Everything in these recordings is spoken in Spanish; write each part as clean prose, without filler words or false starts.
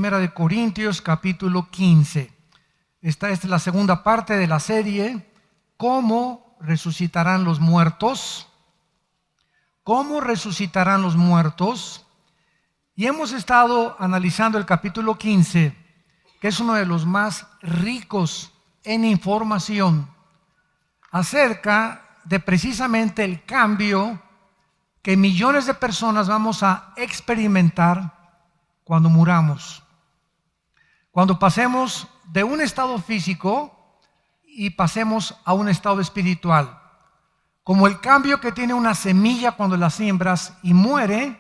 Primera de Corintios, capítulo 15. Esta es la segunda parte de la serie, ¿cómo resucitarán los muertos? ¿Cómo resucitarán los muertos? Y hemos estado analizando el capítulo 15, que es uno de los más ricos en información acerca de precisamente el cambio que millones de personas vamos a experimentar cuando muramos. Cuando pasemos de un estado físico y pasemos a un estado espiritual. Como el cambio que tiene una semilla cuando la siembras y muere,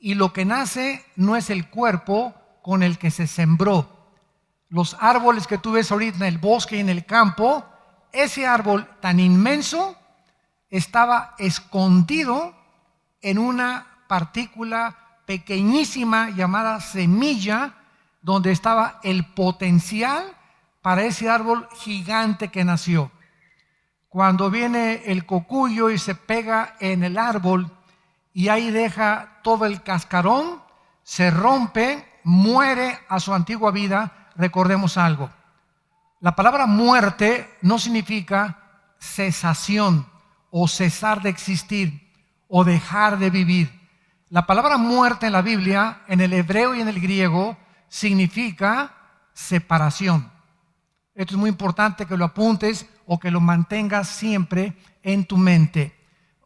y lo que nace no es el cuerpo con el que se sembró. Los árboles que tú ves ahorita en el bosque y en el campo, ese árbol tan inmenso estaba escondido en una partícula pequeñísima llamada semilla, donde estaba el potencial para ese árbol gigante que nació. Cuando viene el cocuyo y se pega en el árbol y ahí deja todo el cascarón, se rompe, muere a su antigua vida. Recordemos algo: la palabra muerte no significa cesación o cesar de existir o dejar de vivir. La palabra muerte en la Biblia, en el hebreo y en el griego, significa separación. Esto es muy importante que lo apuntes o que lo mantengas siempre en tu mente.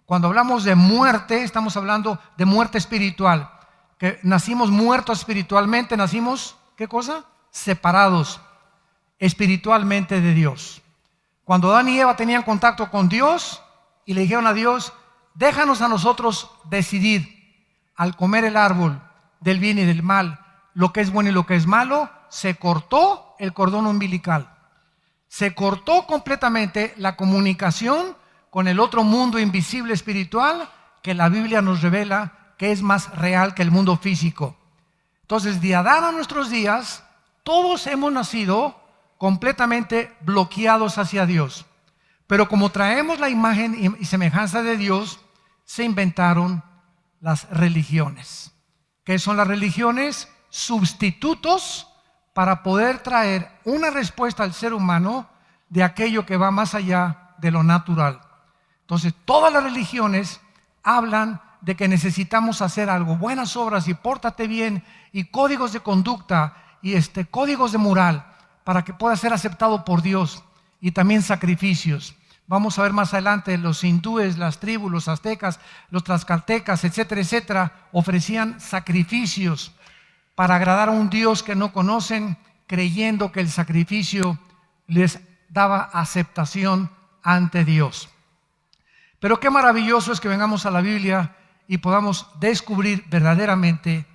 Cuando hablamos de muerte, estamos hablando de muerte espiritual. Que nacimos muertos espiritualmente, nacimos, ¿qué cosa? Separados espiritualmente de Dios. Cuando Adán y Eva tenían contacto con Dios y le dijeron a Dios, déjanos a nosotros decidir. Al comer el árbol del bien y del mal, lo que es bueno y lo que es malo, se cortó el cordón umbilical. Se cortó completamente la comunicación con el otro mundo invisible espiritual que la Biblia nos revela que es más real que el mundo físico. Entonces, de Adán a nuestros días, todos hemos nacido completamente bloqueados hacia Dios. Pero como traemos la imagen y semejanza de Dios, se inventaron las religiones. ¿Qué son las religiones? Sustitutos para poder traer una respuesta al ser humano de aquello que va más allá de lo natural. Entonces, todas las religiones hablan de que necesitamos hacer algo, buenas obras y pórtate bien y códigos de conducta y códigos de moral para que pueda ser aceptado por Dios, y también sacrificios. Vamos a ver más adelante, los hindúes, las tribus, los aztecas, los tlaxcaltecas, etcétera, etcétera, ofrecían sacrificios para agradar a un Dios que no conocen, creyendo que el sacrificio les daba aceptación ante Dios. Pero qué maravilloso es que vengamos a la Biblia y podamos descubrir verdaderamente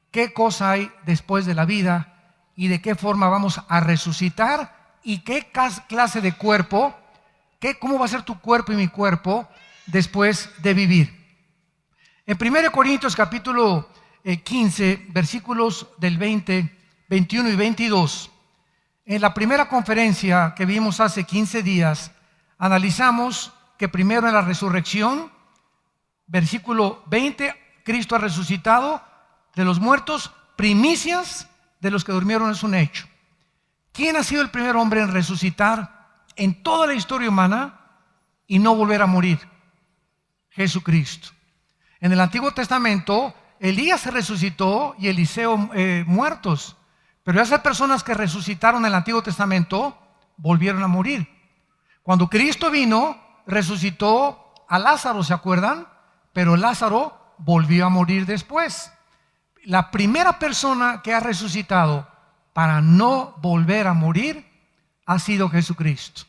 qué cosa hay después de la vida y de qué forma vamos a resucitar y qué clase de cuerpo, cómo va a ser tu cuerpo y mi cuerpo después de vivir. En 1 Corintios capítulo 15, versículos del 20, 21 y 22, en la primera conferencia que vimos hace 15 días, analizamos que primero en la resurrección, versículo 20, Cristo ha resucitado de los muertos, primicias de los que durmieron es un hecho. ¿Quién ha sido el primer hombre en resucitar en toda la historia humana y no volver a morir? Jesucristo. En el Antiguo Testamento, Elías se resucitó y Eliseo muertos. Pero esas personas que resucitaron en el Antiguo Testamento volvieron a morir. Cuando Cristo vino, resucitó a Lázaro, ¿se acuerdan? Pero Lázaro volvió a morir después. La primera persona que ha resucitado para no volver a morir ha sido Jesucristo.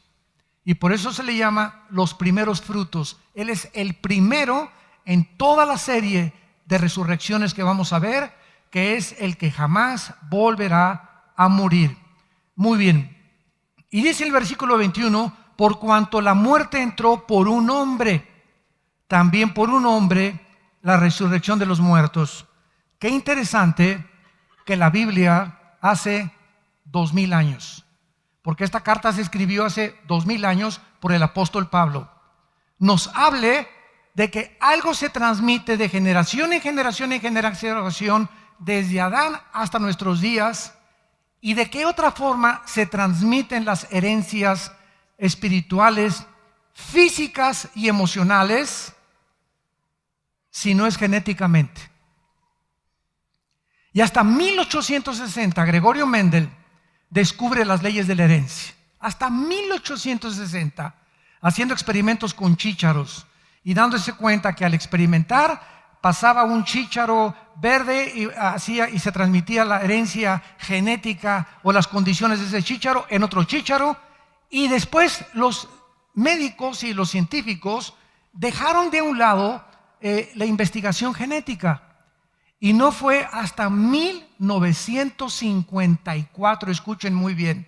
Y por eso se le llama los primeros frutos. Él es el primero en toda la serie de resurrecciones que vamos a ver, que es el que jamás volverá a morir. Muy bien. Y dice el versículo 21, por cuanto la muerte entró por un hombre, también por un hombre la resurrección de los muertos. Qué interesante que la Biblia hace 2000 años, porque esta carta se escribió hace 2000 años por el apóstol Pablo, nos hable de que algo se transmite de generación en generación en generación desde Adán hasta nuestros días. ¿Y de qué otra forma se transmiten las herencias espirituales, físicas y emocionales si no es genéticamente? Y hasta 1860 Gregorio Mendel descubre las leyes de la herencia. Hasta 1860, haciendo experimentos con chícharos y dándose cuenta que al experimentar pasaba un chícharo verde y se transmitía la herencia genética o las condiciones de ese chícharo en otro chícharo, y después los médicos y los científicos dejaron de un lado la investigación genética. Y no fue hasta 1954, escuchen muy bien,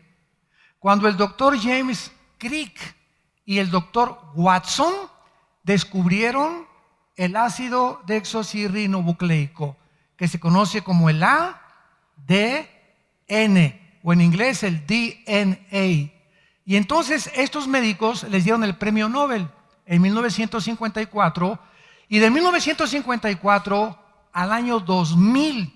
cuando el doctor James Crick y el doctor Watson descubrieron el ácido desoxirribonucleico, que se conoce como el ADN, o en inglés el DNA. Y entonces estos médicos les dieron el premio Nobel en 1954, y de 1954 al año 2000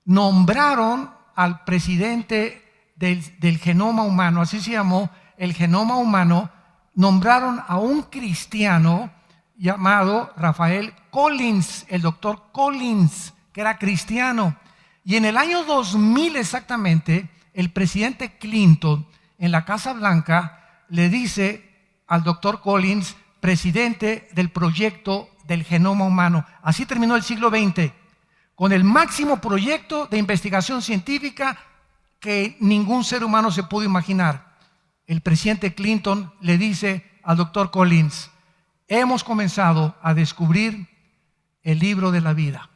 nombraron al presidente del genoma humano, así se llamó el genoma humano, nombraron a un cristiano llamado Rafael Collins, el doctor Collins, que era cristiano. Y en el año 2000 exactamente, el presidente Clinton en la Casa Blanca le dice al doctor Collins, presidente del proyecto del genoma humano. Así terminó el siglo XX, con el máximo proyecto de investigación científica que ningún ser humano se pudo imaginar. El presidente Clinton le dice al doctor Collins: hemos comenzado a descubrir el libro de la vida.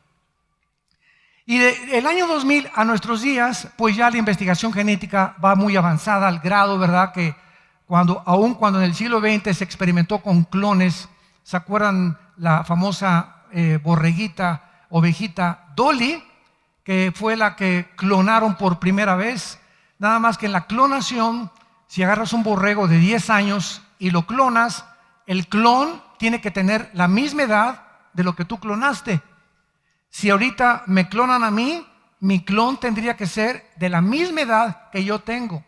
Y del año 2000 a nuestros días, pues ya la investigación genética va muy avanzada al grado, ¿verdad?, que aun cuando en el siglo XX se experimentó con clones, ¿se acuerdan la famosa ovejita Dolly, que fue la que clonaron por primera vez? Nada más que en la clonación, si agarras un borrego de 10 años y lo clonas, el clon tiene que tener la misma edad de lo que tú clonaste. Si ahorita me clonan a mí, mi clon tendría que ser de la misma edad que yo tengo.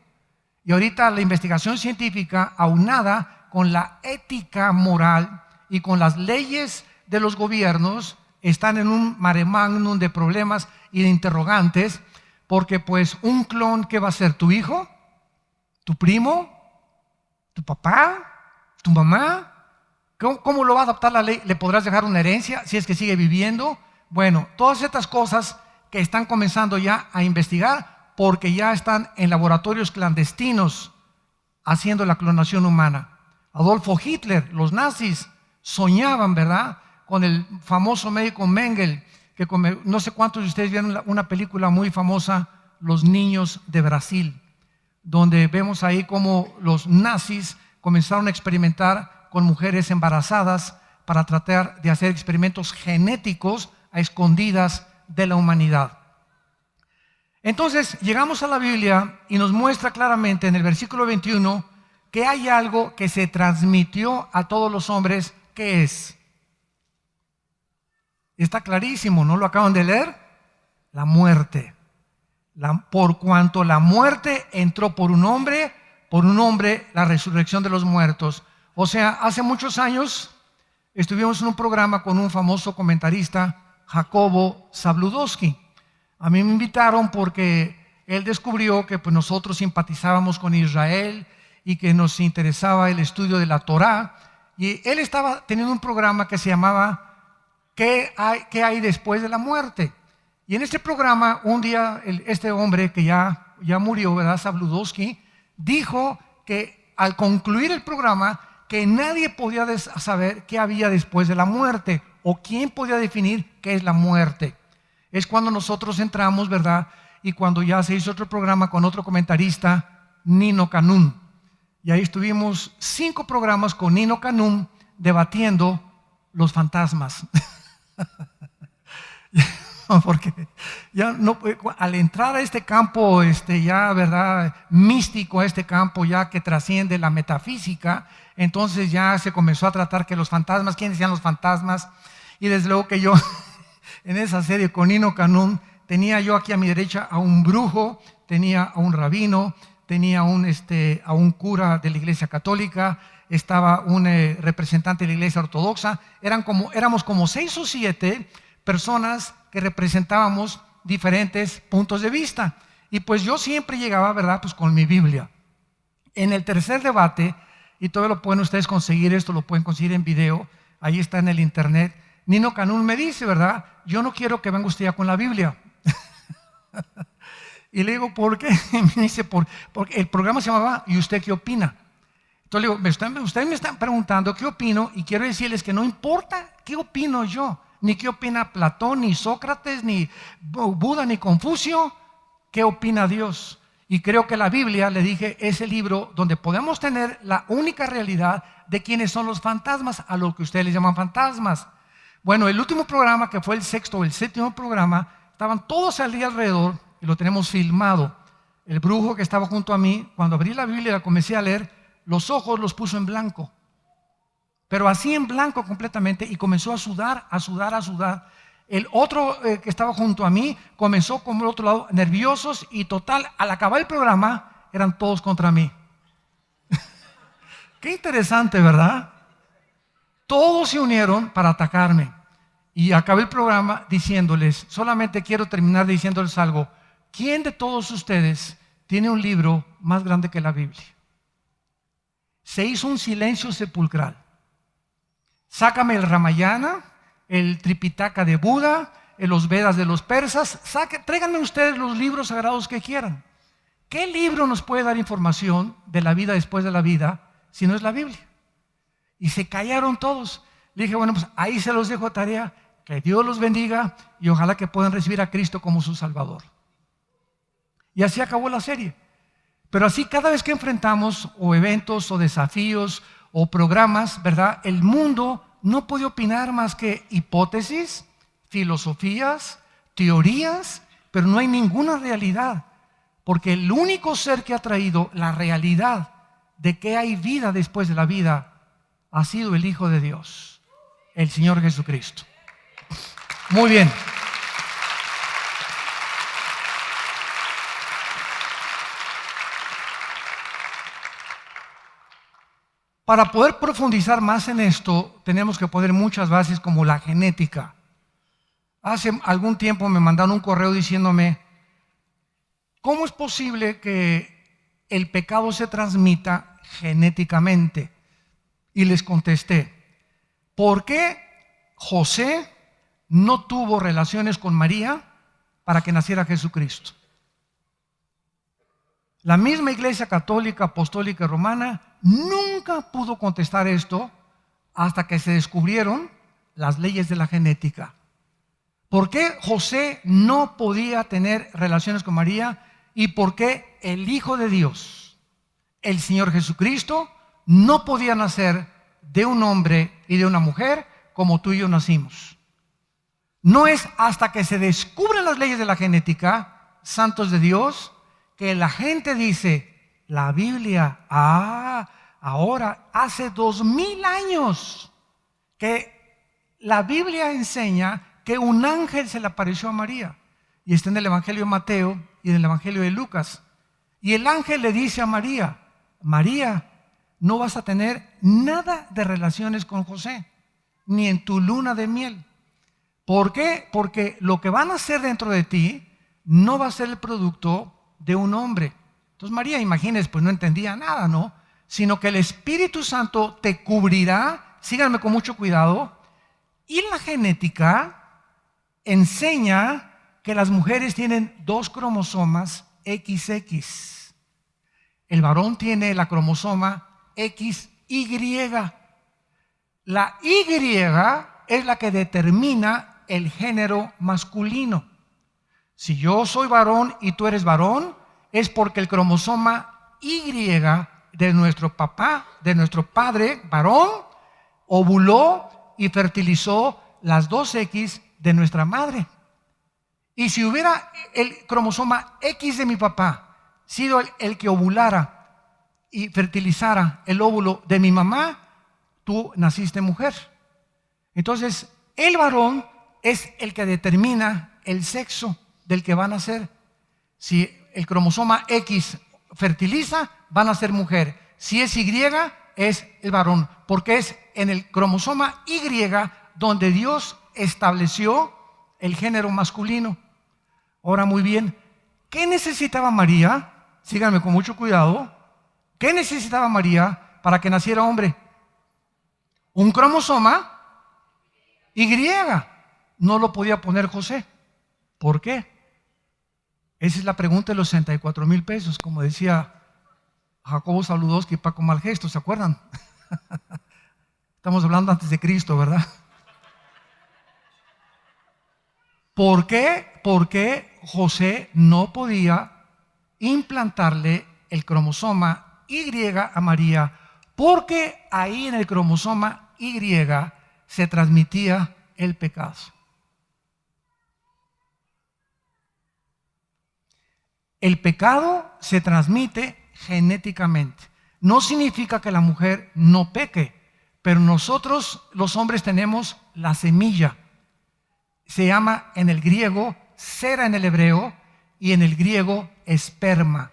Y ahorita la investigación científica, aunada con la ética moral y con las leyes de los gobiernos, están en un mare magnum de problemas y de interrogantes, porque pues un clon, ¿qué va a ser? ¿Tu hijo? ¿Tu primo? ¿Tu papá? ¿Tu mamá? ¿Cómo lo va a adaptar la ley? ¿Le podrás dejar una herencia si es que sigue viviendo? Bueno, todas estas cosas que están comenzando ya a investigar, porque ya están en laboratorios clandestinos haciendo la clonación humana. Adolfo Hitler, los nazis, soñaban, ¿verdad?, con el famoso médico Mengele, que no sé cuántos de ustedes vieron una película muy famosa, Los niños de Brasil, donde vemos ahí cómo los nazis comenzaron a experimentar con mujeres embarazadas para tratar de hacer experimentos genéticos a escondidas de la humanidad. Entonces llegamos a la Biblia y nos muestra claramente en el versículo 21 que hay algo que se transmitió a todos los hombres. ¿Qué es? Está clarísimo, ¿no lo acaban de leer? La muerte. Por cuanto la muerte entró por un hombre la resurrección de los muertos. O sea, hace muchos años estuvimos en un programa con un famoso comentarista, Jacobo Zabludowski. A mí me invitaron porque él descubrió que pues, nosotros simpatizábamos con Israel y que nos interesaba el estudio de la Torá. Y él estaba teniendo un programa que se llamaba ¿Qué hay después de la muerte? Y en este programa, un día, este hombre que ya murió, ¿verdad?, Zabludowski, dijo que al concluir el programa, que nadie podía saber qué había después de la muerte o quién podía definir qué es la muerte. Es cuando nosotros entramos, ¿verdad?, y cuando ya se hizo otro programa con otro comentarista, Nino Canún. Y ahí estuvimos 5 programas con Nino Canún debatiendo los fantasmas. Porque ya no, al entrar a este campo ya, ¿verdad?, místico, a este campo ya que trasciende la metafísica, entonces ya se comenzó a tratar que los fantasmas, ¿quiénes sean los fantasmas? Y desde luego que yo en esa serie con Nino Canún tenía yo aquí a mi derecha a un brujo, tenía a un rabino, tenía a un cura de la Iglesia Católica, estaba un representante de la Iglesia Ortodoxa. Éramos como 6 o 7 personas que representábamos diferentes puntos de vista. Y pues yo siempre llegaba, ¿verdad?, pues con mi Biblia. En el tercer debate, y todo lo pueden ustedes conseguir, esto lo pueden conseguir en video, ahí está en el internet, Nino Canún me dice, ¿verdad?, yo no quiero que venga usted ya con la Biblia. Y le digo, ¿por qué? Me dice, porque el programa se llamaba ¿Y usted qué opina? Entonces le digo, ustedes me están preguntando qué opino, y quiero decirles que no importa qué opino yo, ni qué opina Platón, ni Sócrates, ni Buda, ni Confucio, qué opina Dios. Y creo que la Biblia, le dije, es el libro donde podemos tener la única realidad de quiénes son los fantasmas, a lo que ustedes les llaman fantasmas. Bueno, el último programa, que fue el 6º o el 7º programa, estaban todos al día alrededor y lo tenemos filmado. El brujo que estaba junto a mí, cuando abrí la Biblia y la comencé a leer, los ojos los puso en blanco, pero así en blanco completamente, y comenzó a sudar, a sudar, a sudar. El otro que estaba junto a mí comenzó como el otro lado, nerviosos, y total, al acabar el programa, eran todos contra mí. Qué interesante, ¿verdad? Todos se unieron para atacarme. Y acabé el programa diciéndoles, solamente quiero terminar diciéndoles algo. ¿Quién de todos ustedes tiene un libro más grande que la Biblia? Se hizo un silencio sepulcral. Sácame el Ramayana, el Tripitaka de Buda, los Vedas de los persas. Tráiganme ustedes los libros sagrados que quieran. ¿Qué libro nos puede dar información de la vida después de la vida si no es la Biblia? Y se callaron todos. Le dije, bueno, pues ahí se los dejo tarea. Que Dios los bendiga y ojalá que puedan recibir a Cristo como su Salvador. Y así acabó la serie. Pero así cada vez que enfrentamos o eventos o desafíos o programas, ¿verdad?, el mundo no puede opinar más que hipótesis, filosofías, teorías, pero no hay ninguna realidad. Porque el único ser que ha traído la realidad de que hay vida después de la vida ha sido el Hijo de Dios, el Señor Jesucristo. Muy bien. Para poder profundizar más en esto, tenemos que poner muchas bases como la genética. Hace algún tiempo me mandaron un correo diciéndome, ¿cómo es posible que el pecado se transmita genéticamente? Y les contesté, ¿por qué José no tuvo relaciones con María para que naciera Jesucristo? La misma Iglesia Católica, Apostólica y Romana nunca pudo contestar esto hasta que se descubrieron las leyes de la genética. ¿Por qué José no podía tener relaciones con María? ¿Y por qué el Hijo de Dios, el Señor Jesucristo, no podía nacer de un hombre y de una mujer como tú y yo nacimos? No es hasta que se descubren las leyes de la genética, santos de Dios, que la gente dice, la Biblia, ahora hace 2000 años que la Biblia enseña que un ángel se le apareció a María. Y está en el Evangelio de Mateo y en el Evangelio de Lucas. Y el ángel le dice a María, María, no vas a tener nada de relaciones con José, ni en tu luna de miel. ¿Por qué? Porque lo que van a hacer dentro de ti no va a ser el producto de un hombre. Entonces María, imagínense, pues no entendía nada, ¿no? Sino que el Espíritu Santo te cubrirá, síganme con mucho cuidado, y la genética enseña que las mujeres tienen 2 cromosomas XX. El varón tiene la cromosoma XY. La Y es la que determina el género masculino. Si yo soy varón y tú eres varón, es porque el cromosoma Y de nuestro papá, de nuestro padre varón, ovuló y fertilizó las 2X de nuestra madre. Y si hubiera el cromosoma X de mi papá sido el que ovulara y fertilizara el óvulo de mi mamá, tú naciste mujer. Entonces, el varón es el que determina el sexo. del que van a ser. Si el cromosoma X fertiliza, van a ser mujer. Si es Y, es el varón, porque es en el cromosoma Y donde Dios estableció el género masculino. Ahora, muy bien, ¿qué necesitaba María? Síganme con mucho cuidado. ¿Qué necesitaba María para que naciera hombre? Un cromosoma Y. No lo podía poner José. ¿Por qué? Esa es la pregunta de los 64,000 pesos, como decía Jacobo Saludowski y Paco Malgesto, ¿se acuerdan? Estamos hablando antes de Cristo, ¿verdad? ¿Por qué? Porque José no podía implantarle el cromosoma Y a María, porque ahí en el cromosoma Y se transmitía el pecado. El pecado se transmite genéticamente. No significa que la mujer no peque, pero nosotros los hombres tenemos la semilla. Se llama en el griego cera en el hebreo y en el griego esperma.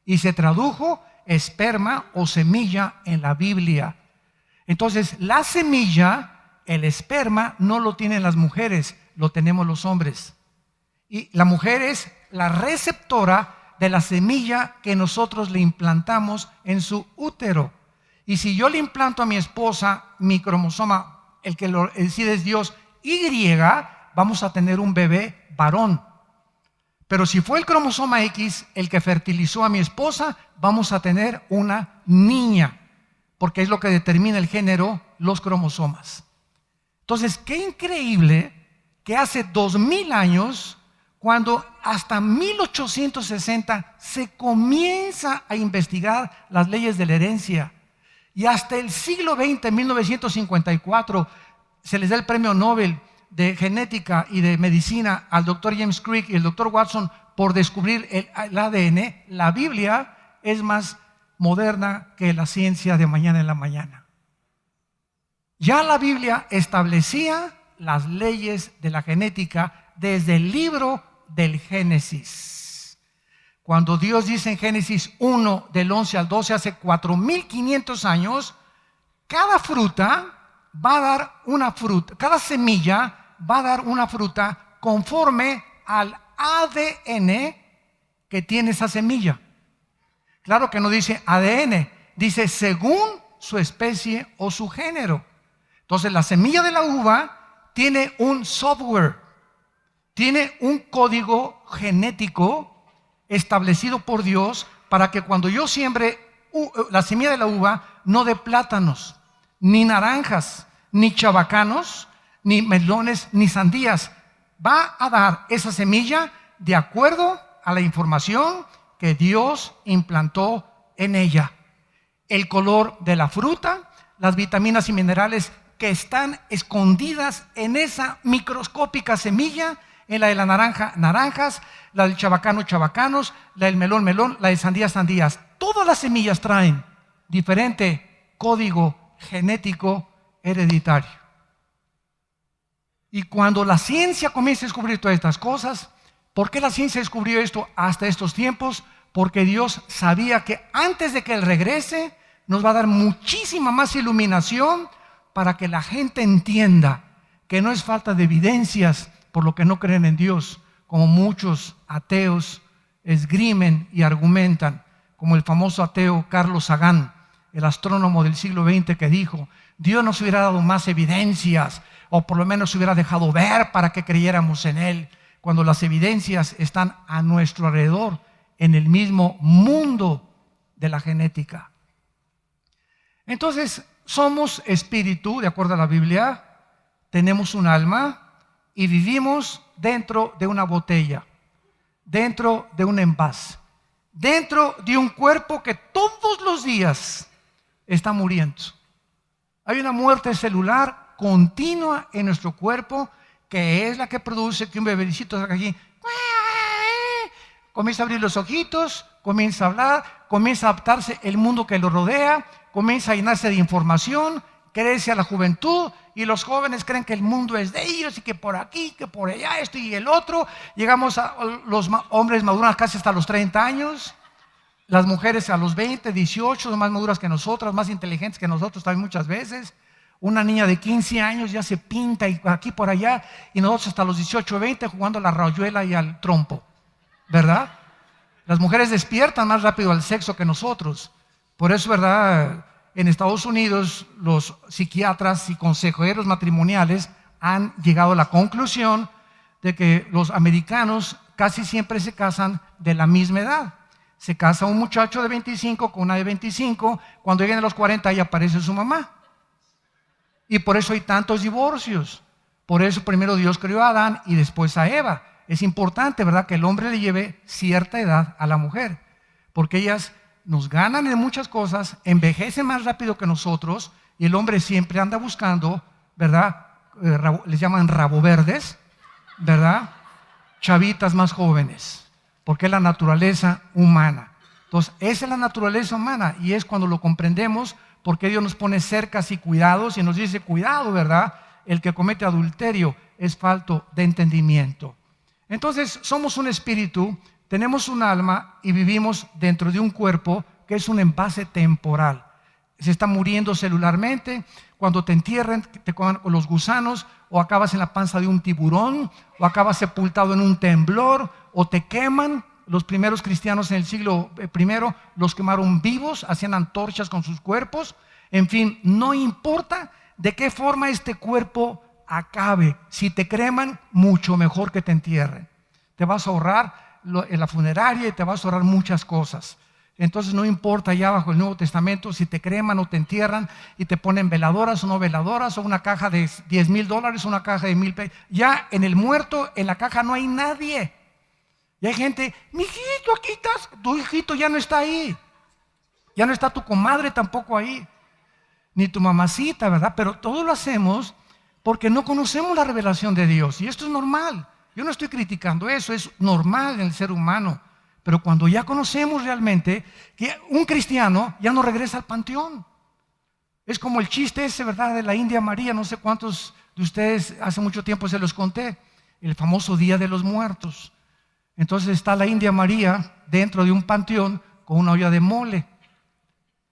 Y se tradujo esperma o semilla en la Biblia. Entonces, la semilla, el esperma, no lo tienen las mujeres, lo tenemos los hombres. Y la mujer es la receptora de la semilla que nosotros le implantamos en su útero. Y si yo le implanto a mi esposa mi cromosoma, el que lo decide es Dios, Y, vamos a tener un bebé varón. Pero si fue el cromosoma X el que fertilizó a mi esposa, vamos a tener una niña, porque es lo que determina el género, los cromosomas. Entonces, qué increíble que hace 2000 años, cuando hasta 1860 se comienza a investigar las leyes de la herencia, y hasta el siglo XX, 1954, se les da el premio Nobel de genética y de medicina al doctor James Crick y el doctor Watson por descubrir el ADN. La Biblia es más moderna que la ciencia de mañana en la mañana. Ya la Biblia establecía las leyes de la genética desde el libro del Génesis. Cuando Dios dice en Génesis 1, del 11 al 12, hace 4,500 años, cada fruta va a dar una fruta, cada semilla va a dar una fruta conforme al ADN que tiene esa semilla. Claro que no dice ADN, dice según su especie o su género. Entonces la semilla de la uva tiene un software, tiene un código genético establecido por Dios para que cuando yo siembre la semilla de la uva no dé plátanos, ni naranjas, ni chabacanos, ni melones, ni sandías. Va a dar esa semilla de acuerdo a la información que Dios implantó en ella. El color de la fruta, las vitaminas y minerales que están escondidas en esa microscópica semilla. En la de la naranja, naranjas, la del chabacano, chabacanos, la del melón, melón, la de sandías, sandías. Todas las semillas traen diferente código genético hereditario. Y cuando la ciencia comienza a descubrir todas estas cosas, ¿por qué la ciencia descubrió esto hasta estos tiempos? Porque Dios sabía que antes de que Él regrese, nos va a dar muchísima más iluminación para que la gente entienda que no es falta de evidencias por lo que no creen en Dios, como muchos ateos esgrimen y argumentan, como el famoso ateo Carlos Sagan, el astrónomo del siglo XX, que dijo: Dios nos hubiera dado más evidencias, o por lo menos se hubiera dejado ver para que creyéramos en Él, cuando las evidencias están a nuestro alrededor, en el mismo mundo de la genética. Entonces, somos espíritu, de acuerdo a la Biblia, tenemos un alma y vivimos dentro de una botella, dentro de un envase, dentro de un cuerpo que todos los días está muriendo. Hay una muerte celular continua en nuestro cuerpo, que es la que produce que un bebecito salga aquí, comienza a abrir los ojitos, comienza a hablar, comienza a adaptarse el mundo que lo rodea, comienza a llenarse de información, crece a la juventud y los jóvenes creen que el mundo es de ellos y que por aquí, que por allá, esto y el otro. Llegamos a los hombres maduran casi hasta los 30 años, las mujeres a los 20, 18, son más maduras que nosotras, más inteligentes que nosotros también muchas veces. Una niña de 15 años ya se pinta y aquí por allá, y nosotros hasta los 18, 20 jugando a la rayuela y al trompo, ¿verdad? Las mujeres despiertan más rápido al sexo que nosotros. Por eso, ¿verdad? En Estados Unidos los psiquiatras y consejeros matrimoniales han llegado a la conclusión de que los americanos casi siempre se casan de la misma edad. Se casa un muchacho de 25 con una de 25, cuando lleguen a los 40 ya aparece su mamá. Y por eso hay tantos divorcios. Por eso primero Dios creó a Adán y después a Eva. Es importante, ¿verdad?, que el hombre le lleve cierta edad a la mujer, porque ellas nos ganan en muchas cosas, envejecen más rápido que nosotros, y el hombre siempre anda buscando, ¿verdad? Les llaman rabo verdes, ¿verdad? Chavitas más jóvenes, porque es la naturaleza humana. Entonces, esa es la naturaleza humana, y es cuando lo comprendemos, porque Dios nos pone cercas y cuidados, y nos dice, cuidado, ¿verdad? El que comete adulterio es falto de entendimiento. Entonces, somos un espíritu, tenemos un alma y vivimos dentro de un cuerpo que es un envase temporal. Se está muriendo celularmente. Cuando te entierren, te coman con los gusanos, o acabas en la panza de un tiburón, o acabas sepultado en un temblor, o te queman. Los primeros cristianos en el siglo I los quemaron vivos, hacían antorchas con sus cuerpos. En fin, no importa de qué forma este cuerpo acabe. Si te creman, mucho mejor que te entierren. Te vas a ahorrar en la funeraria y te vas a ahorrar muchas cosas. Entonces no importa ya bajo el Nuevo Testamento si te creman o te entierran y te ponen veladoras o no veladoras, o una caja de $10,000 o una caja de $1,000. Ya en el muerto, en la caja no hay nadie. Y hay gente, mi hijito, aquí estás, tu hijito ya no está ahí. Ya no está tu comadre tampoco ahí, ni tu mamacita, ¿verdad? Pero todo lo hacemos porque no conocemos la revelación de Dios, y esto es normal. Yo no estoy criticando eso, es normal en el ser humano. Pero cuando ya conocemos realmente que un cristiano ya no regresa al panteón. Es como el chiste ese, ¿verdad?, de la India María. No sé cuántos de ustedes hace mucho tiempo se los conté. El famoso Día de los Muertos. Entonces está la India María dentro de un panteón con una olla de mole.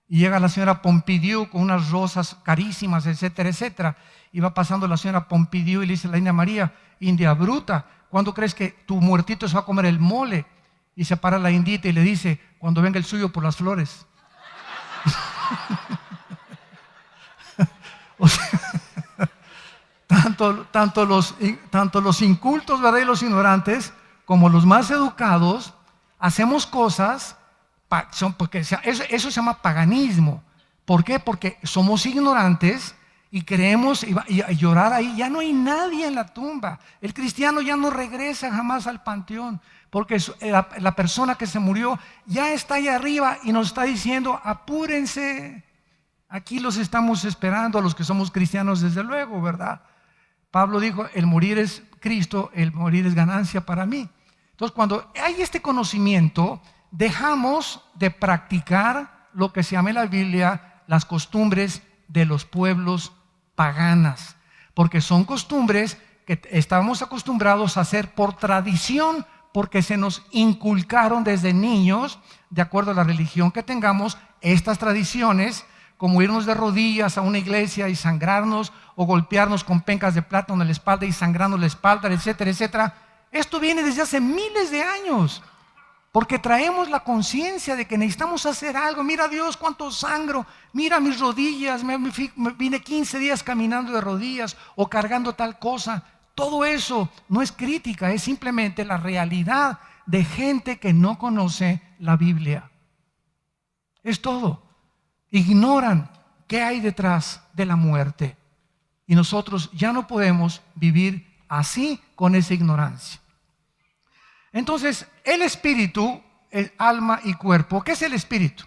Y llega la señora Pompidou con unas rosas carísimas, etcétera, etcétera. Y va pasando la señora Pompidou y le dice a la India María, India bruta, ¿cuándo crees que tu muertito se va a comer el mole? Y se para la indita y le dice, cuando venga el suyo por las flores. O sea, tanto los incultos, ¿verdad?, y los ignorantes, como los más educados, hacemos cosas, porque eso se llama paganismo. ¿Por qué? Porque somos ignorantes y creemos, y a llorar ahí, ya no hay nadie en la tumba. El cristiano ya no regresa jamás al panteón, porque la persona que se murió ya está ahí arriba y nos está diciendo, apúrense, aquí los estamos esperando, a los que somos cristianos desde luego, ¿verdad? Pablo dijo, el morir es Cristo, el morir es ganancia para mí. Entonces, cuando hay este conocimiento, dejamos de practicar lo que se llama en la Biblia las costumbres de los pueblos paganas, porque son costumbres que estábamos acostumbrados a hacer por tradición, porque se nos inculcaron desde niños, de acuerdo a la religión que tengamos, estas tradiciones, como irnos de rodillas a una iglesia y sangrarnos, o golpearnos con pencas de plátano en la espalda y sangrarnos la espalda, etcétera, etcétera. Esto viene desde hace miles de años, porque traemos la conciencia de que necesitamos hacer algo. Mira Dios, cuánto sangro, mira mis rodillas, me vine 15 días caminando de rodillas o cargando tal cosa. Todo eso no es crítica, es simplemente la realidad de gente que no conoce la Biblia. Es todo. Ignoran qué hay detrás de la muerte. Y nosotros ya no podemos vivir así, con esa ignorancia. Entonces, el espíritu, el alma y cuerpo. ¿Qué es el espíritu?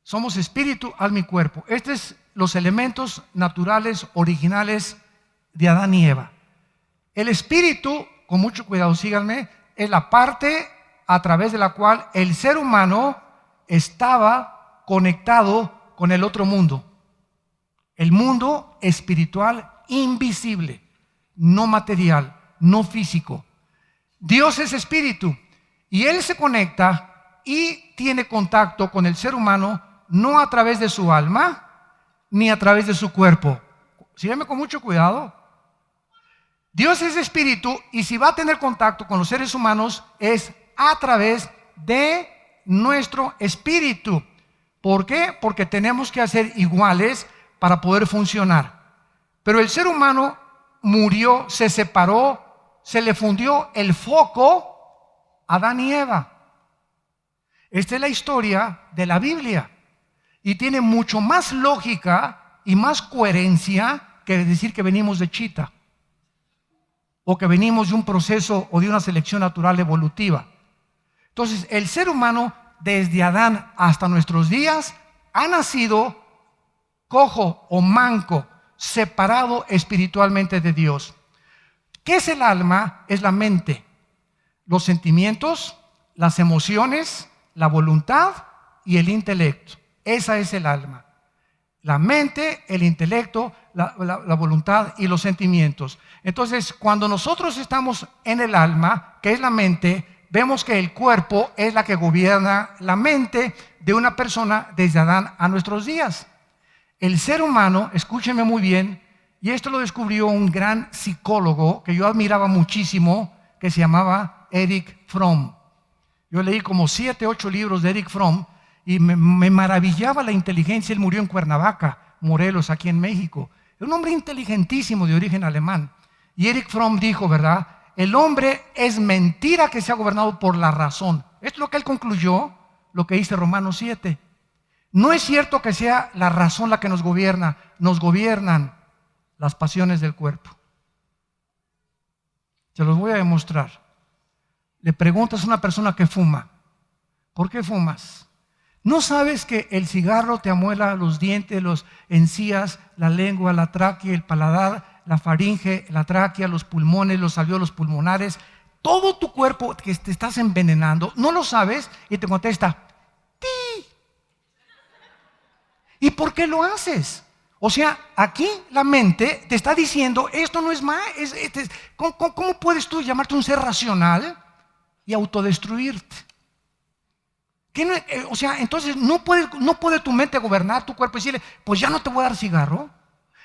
Somos espíritu, alma y cuerpo. Estos son los elementos naturales, originales de Adán y Eva. El espíritu, con mucho cuidado, síganme, es la parte a través de la cual el ser humano estaba conectado con el otro mundo. El mundo espiritual invisible, no material, no físico. Dios es espíritu y Él se conecta y tiene contacto con el ser humano no a través de su alma ni a través de su cuerpo. Sígueme con mucho cuidado. Dios es espíritu y si va a tener contacto con los seres humanos es a través de nuestro espíritu. ¿Por qué? Porque tenemos que ser iguales para poder funcionar. Pero el ser humano murió, se separó, se le fundió el foco a Adán y Eva. Esta es la historia de la Biblia y tiene mucho más lógica y más coherencia que decir que venimos de chita o que venimos de un proceso o de una selección natural evolutiva. Entonces, el ser humano desde Adán hasta nuestros días ha nacido cojo o manco, separado espiritualmente de Dios. ¿Qué es el alma? Es la mente, los sentimientos, las emociones, la voluntad y el intelecto. Esa es el alma. La mente, el intelecto, la voluntad y los sentimientos. Entonces, cuando nosotros estamos en el alma, que es la mente, vemos que el cuerpo es la que gobierna la mente de una persona desde Adán a nuestros días. El ser humano, escúchenme muy bien, y esto lo descubrió un gran psicólogo que yo admiraba muchísimo, que se llamaba Erich Fromm. Yo leí como 7, 8 libros de Erich Fromm y me maravillaba la inteligencia. Él murió en Cuernavaca, Morelos, aquí en México. Era un hombre inteligentísimo de origen alemán. Y Erich Fromm dijo, ¿verdad? El hombre es mentira que sea gobernado por la razón. Esto es lo que él concluyó, lo que dice Romanos 7. No es cierto que sea la razón la que nos gobiernan las pasiones del cuerpo. Se los voy a demostrar. Le preguntas a una persona que fuma, ¿por qué fumas? ¿No sabes que el cigarro te amuela los dientes, las encías, la lengua, la tráquea, el paladar, la faringe, la tráquea, los pulmones, los alvéolos pulmonares, todo tu cuerpo que te estás envenenando? ¿No lo sabes? Y te contesta, ¡ti! ¿Y por qué lo haces? O sea, aquí la mente te está diciendo, esto no es más, ¿cómo puedes tú llamarte un ser racional y autodestruirte? O sea, entonces no puede tu mente gobernar tu cuerpo y decirle, pues ya no te voy a dar cigarro.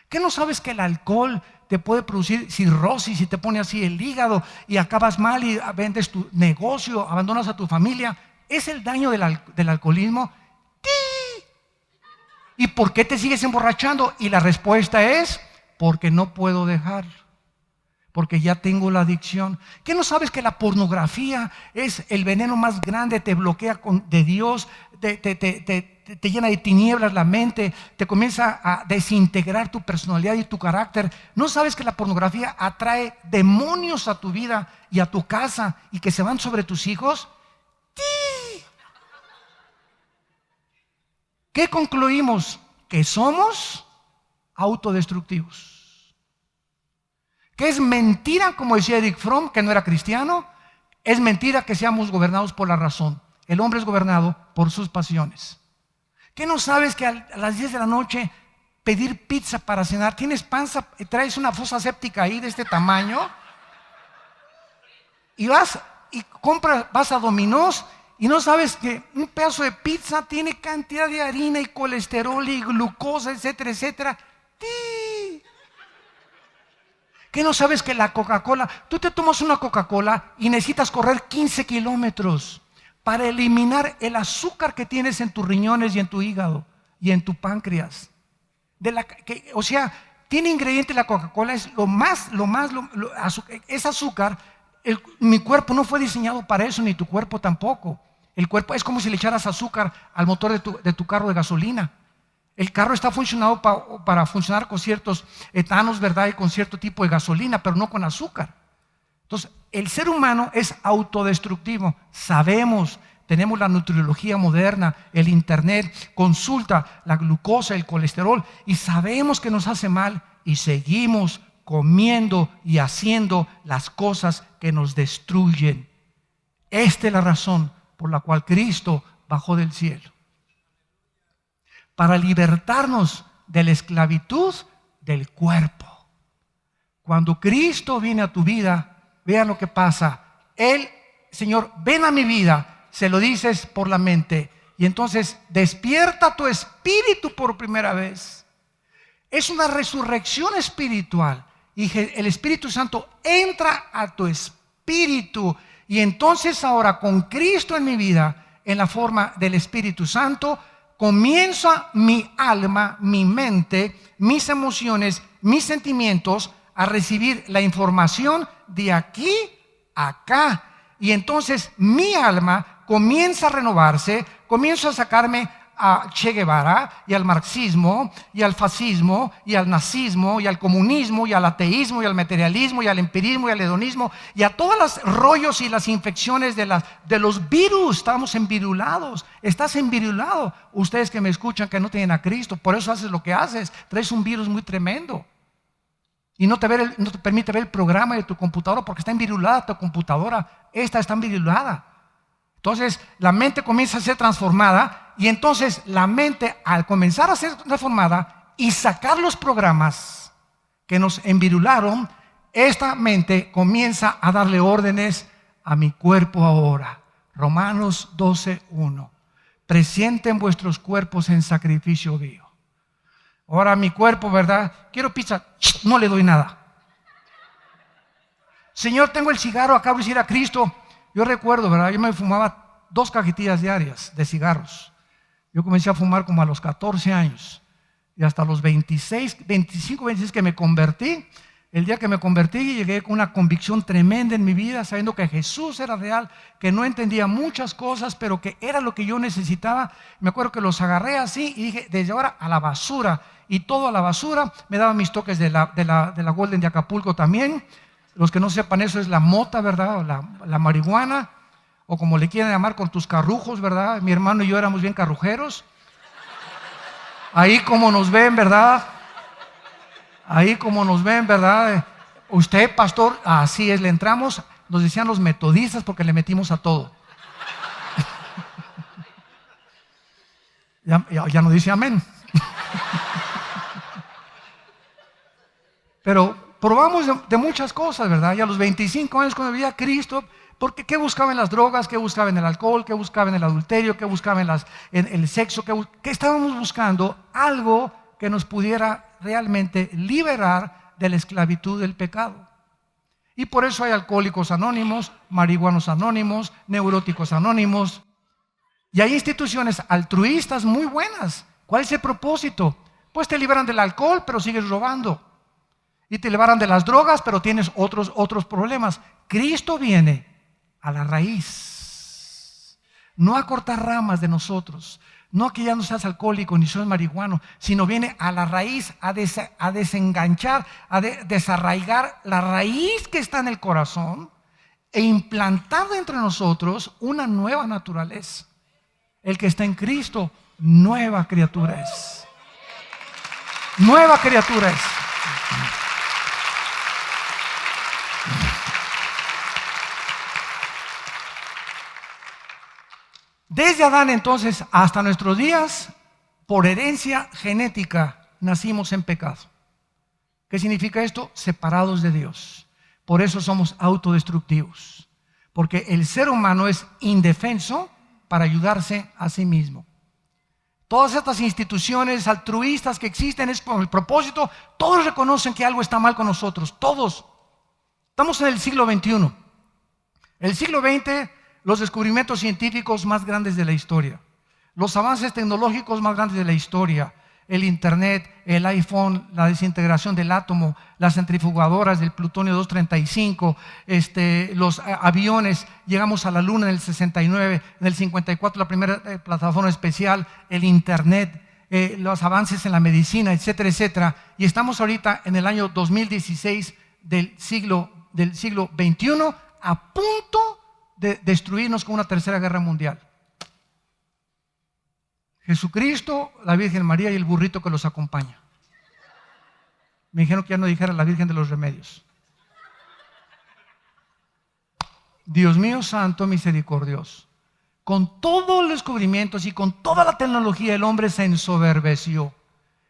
¿Qué no sabes que el alcohol te puede producir cirrosis y te pone así el hígado y acabas mal y vendes tu negocio, abandonas a tu familia? ¿Es el daño del alcoholismo? ¿Y por qué te sigues emborrachando? Y la respuesta es, porque no puedo dejarlo, porque ya tengo la adicción. ¿Qué no sabes que la pornografía es el veneno más grande? Te bloquea de Dios, te llena de tinieblas la mente, te comienza a desintegrar tu personalidad y tu carácter. ¿No sabes que la pornografía atrae demonios a tu vida y a tu casa y que se van sobre tus hijos? ¿Qué concluimos? Que somos autodestructivos. Que es mentira, como decía Erich Fromm, que no era cristiano. Es mentira que seamos gobernados por la razón. El hombre es gobernado por sus pasiones. ¿Qué no sabes que a las 10 de la noche pedir pizza para cenar? Tienes panza, traes una fosa séptica ahí de este tamaño y vas a Dominós y no sabes que un pedazo de pizza tiene cantidad de harina y colesterol y glucosa, etcétera, etcétera. ¿Qué no sabes que la Coca-Cola, tú te tomas una Coca-Cola y necesitas correr 15 kilómetros para eliminar el azúcar que tienes en tus riñones y en tu hígado y en tu páncreas? O sea, tiene ingrediente la Coca-Cola, es es azúcar. Mi cuerpo no fue diseñado para eso, ni tu cuerpo tampoco. El cuerpo es como si le echaras azúcar al motor de tu carro de gasolina. El carro está funcionado para funcionar con ciertos etanos, ¿verdad? Y con cierto tipo de gasolina, pero no con azúcar. Entonces, el ser humano es autodestructivo. Sabemos, tenemos la nutriología moderna, el internet, consulta la glucosa, el colesterol, y sabemos que nos hace mal y seguimos comiendo y haciendo las cosas que nos destruyen. Esta es la razón por la cual Cristo bajó del cielo, para libertarnos de la esclavitud del cuerpo. Cuando Cristo viene a tu vida, vean lo que pasa. Él, Señor, ven a mi vida, se lo dices por la mente. Y entonces despierta tu espíritu por primera vez. Es una resurrección espiritual. Y el Espíritu Santo entra a tu espíritu. Y entonces ahora con Cristo en mi vida, en la forma del Espíritu Santo, comienza mi alma, mi mente, mis emociones, mis sentimientos a recibir la información de aquí a acá. Y entonces mi alma comienza a renovarse, comienzo a sacarme a Che Guevara y al marxismo y al fascismo y al nazismo y al comunismo y al ateísmo y al materialismo y al empirismo y al hedonismo y a todos los rollos y las infecciones de los virus. Estamos envirulados. Estás envirulado. Ustedes que me escuchan que no tienen a Cristo, por eso haces lo que haces. Traes un virus muy tremendo y no te permite ver el programa de tu computadora porque está envirulada tu computadora. Esta está envirulada. Entonces la mente comienza a ser transformada. Y entonces la mente, al comenzar a ser transformada y sacar los programas que nos envirularon, esta mente comienza a darle órdenes a mi cuerpo ahora. Romanos 12:1. Presenten vuestros cuerpos en sacrificio vivo. Ahora mi cuerpo, ¿verdad? Quiero pizza, no le doy nada. Señor, tengo el cigarro, acabo de decir a Cristo. Yo recuerdo, ¿verdad? Yo me fumaba 2 cajetillas diarias de cigarros. Yo comencé a fumar como a los 14 años y hasta los 25, 26 que me convertí. El día que me convertí llegué con una convicción tremenda en mi vida, sabiendo que Jesús era real, que no entendía muchas cosas, pero que era lo que yo necesitaba. Me acuerdo que los agarré así y dije, desde ahora a la basura, y todo a la basura. Me daban mis toques de la Golden de Acapulco también. Los que no sepan, eso es la mota, ¿verdad? O la marihuana, o como le quieran llamar, con tus carrujos, ¿verdad? Mi hermano y yo éramos bien carrujeros. Ahí como nos ven, ¿verdad? Ahí como nos ven, ¿verdad? Usted, pastor, así es, le entramos, nos decían los metodistas porque le metimos a todo. Ya no dice amén. Pero probamos de muchas cosas, ¿verdad? Y a los 25 años cuando vivía a Cristo, porque ¿qué buscaba en las drogas? ¿Qué buscaba en el alcohol? ¿Qué buscaba en el adulterio? ¿Qué buscaba en el sexo? ¿Qué estábamos buscando? Algo que nos pudiera realmente liberar de la esclavitud del pecado. Y por eso hay alcohólicos anónimos, marihuanos anónimos, neuróticos anónimos. Y hay instituciones altruistas muy buenas. ¿Cuál es el propósito? Pues te liberan del alcohol, pero sigues robando. Y te liberan de las drogas, pero tienes otros problemas. Cristo viene a la raíz, no a cortar ramas de nosotros, no a que ya no seas alcohólico ni seas marihuano, sino viene a la raíz, a desenganchar, a desarraigar la raíz que está en el corazón e implantar entre nosotros una nueva naturaleza. El que está en Cristo, nueva criatura es. Nueva criatura es. Desde Adán entonces hasta nuestros días, por herencia genética, nacimos en pecado. ¿Qué significa esto? Separados de Dios. Por eso somos autodestructivos. Porque el ser humano es indefenso para ayudarse a sí mismo. Todas estas instituciones altruistas que existen es con el propósito, todos reconocen que algo está mal con nosotros, todos. Estamos en el siglo XXI. El siglo XX, los descubrimientos científicos más grandes de la historia, los avances tecnológicos más grandes de la historia, el internet, el iPhone, la desintegración del átomo, las centrifugadoras del plutonio 235, los aviones, llegamos a la luna en el 69, en el 54 la primera plataforma especial, el internet, los avances en la medicina, etcétera, etcétera. Y estamos ahorita en el año 2016 del siglo XXI, a punto de destruirnos con una tercera guerra mundial. Jesucristo, la Virgen María y el burrito que los acompaña. Me dijeron que ya no dijera la Virgen de los Remedios. Dios mío santo, misericordioso. Con todos los descubrimientos y con toda la tecnología, el hombre se ensoberbeció